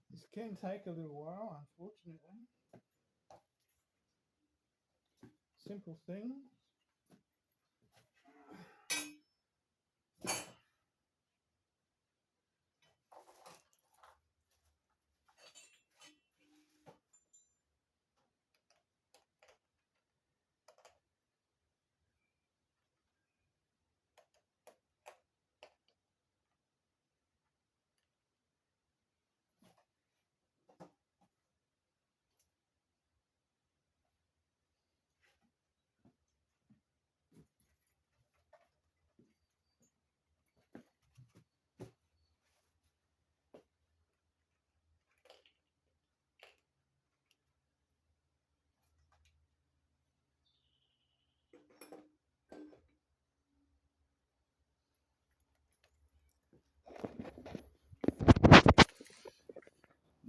This can take a little while, unfortunately. Simple thing.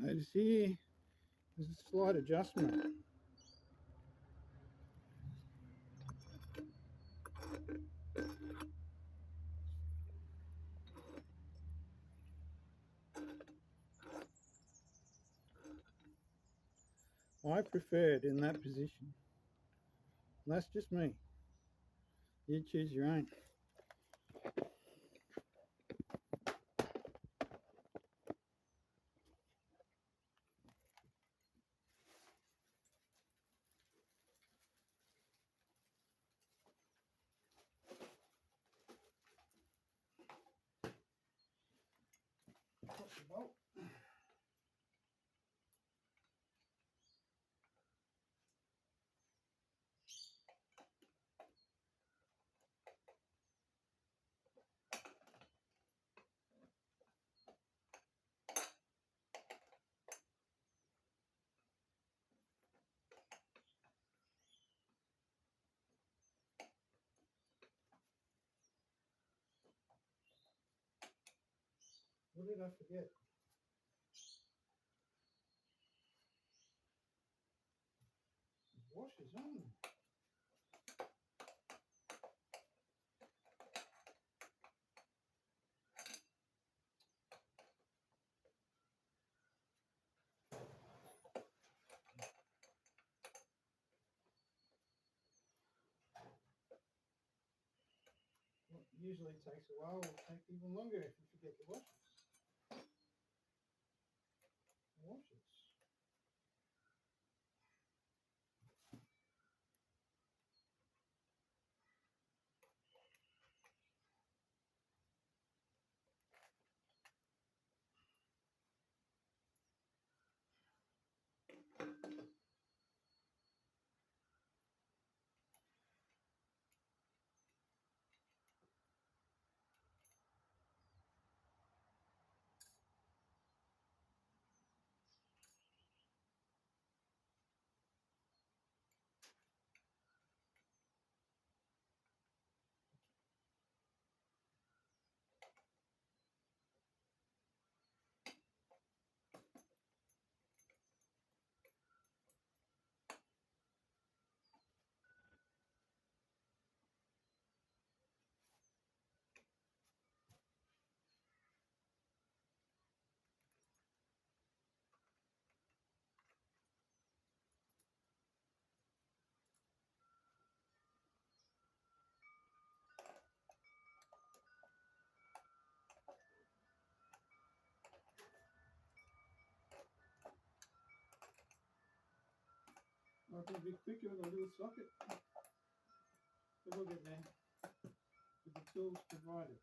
Notice here, there's a slight adjustment. I prefer it in that position. That's just me. You choose your own. Pop the bolt. What did I forget? Washers on. What usually takes a while will take even longer if you forget the washers. Washers. Might be a bit quicker with a little socket, but we'll get there with the tools provided.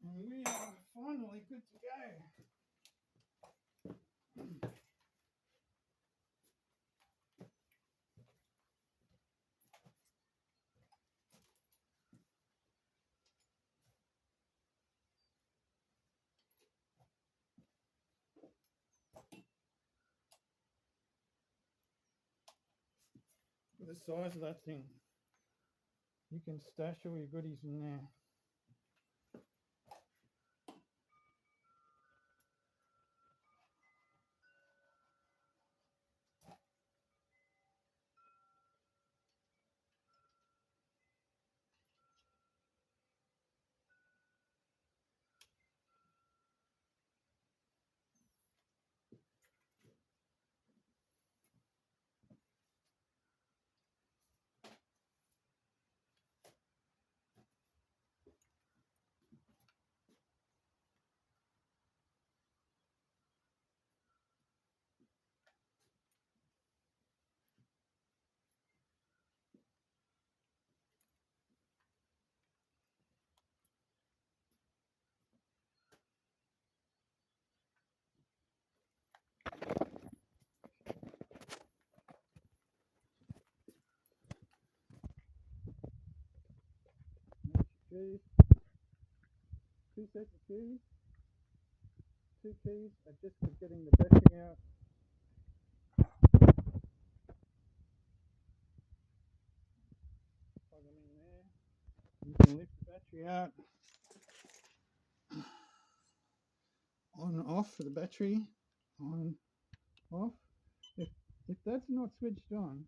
And we are finally good to go. The size of that thing. You can stash all your goodies in there. Keys, 2 sets of keys, 2 keys are just for getting the battery out. Plug them in there. You can lift the battery out. On and off for the battery. On, off. If that's not switched on,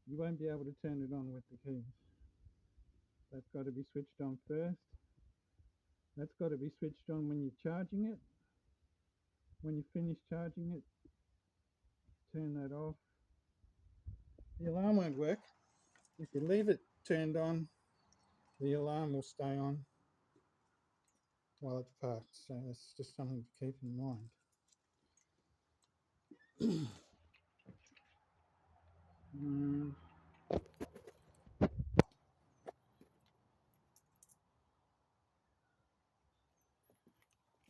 you won't be able to turn it on with the keys. That's got to be switched on first. That's got to be switched on when you're charging it. When you finish charging it, turn that off. The alarm won't work. If you leave it turned on, the alarm will stay on while it's parked. So that's just something to keep in mind.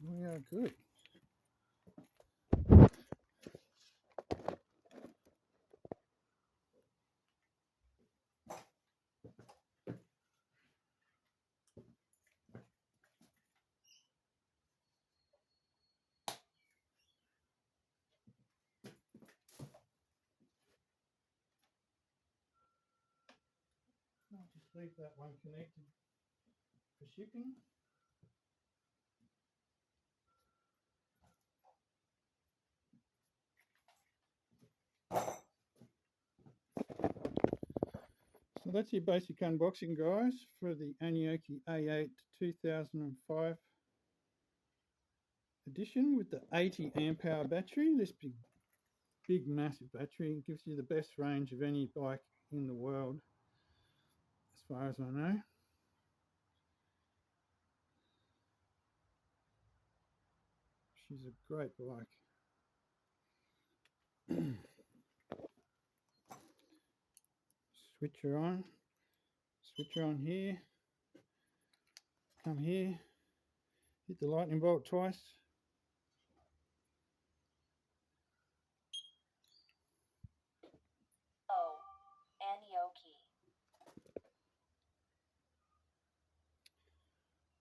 We are good. I'll just leave that one connected for shipping. So that's your basic unboxing, guys, for the Aniioki A8 2005 edition with the 80 amp hour battery. This big massive battery gives you the best range of any bike in the world, as far as I know. She's a great bike. Switch her on here, come here, hit the lightning bolt twice. Oh, Aniioki.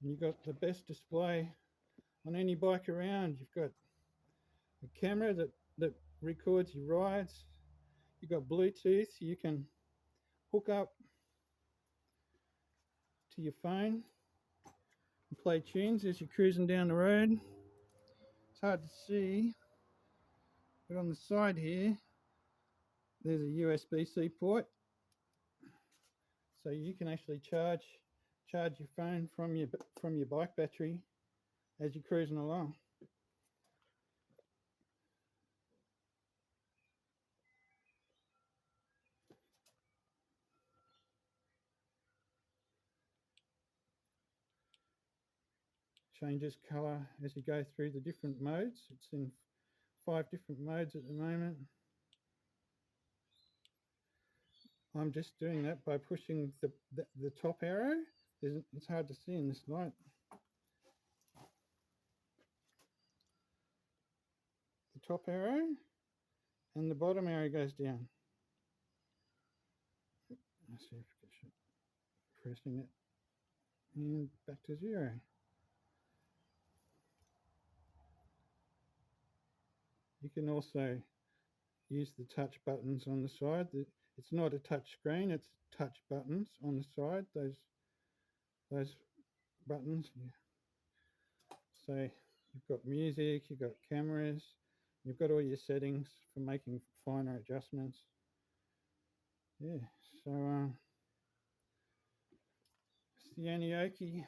And you've got the best display on any bike around. You've got a camera that records your rides. You've got Bluetooth, so you can hook up to your phone and play tunes as you're cruising down the road. It's hard to see, but on the side here, there's a USB-C port, so you can actually charge your phone from your bike battery as you're cruising along. Changes colour as you go through the different modes. It's in 5 different modes at the moment. I'm just doing that by pushing the top arrow. It's hard to see in this light. The top arrow and the bottom arrow goes down. Let's see if I can pressing it and back to 0. You can also use the touch buttons on the side. It's not a touch screen, it's touch buttons on the side. Those buttons. So you've got music, you've got cameras, you've got all your settings for making finer adjustments. Yeah, so it's the Aniioki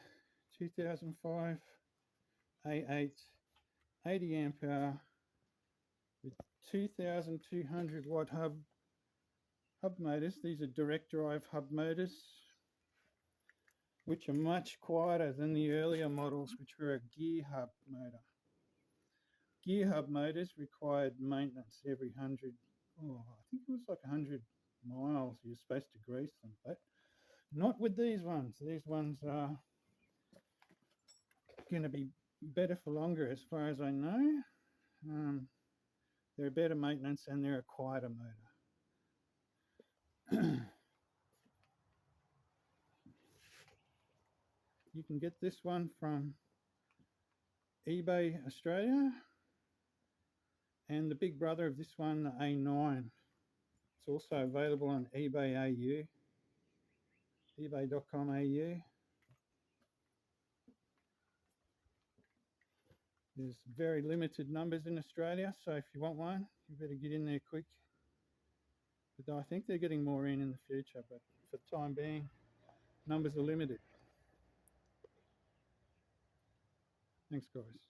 2005 A8 80 amp hour with 2200 watt hub motors. These are direct drive hub motors, which are much quieter than the earlier models, which were a gear hub motor. Gear hub motors required maintenance every 100, I think it was like 100 miles you're supposed to grease them, but not with these ones. These ones are going to be better for longer as far as I know. They're better maintenance and they're a quieter motor. You can get this one from eBay Australia, and the big brother of this one, the A9. It's also available on eBay AU, ebay.com.au. There's very limited numbers in Australia, so if you want one, you better get in there quick. But I think they're getting more in the future, but for the time being, numbers are limited. Thanks, guys.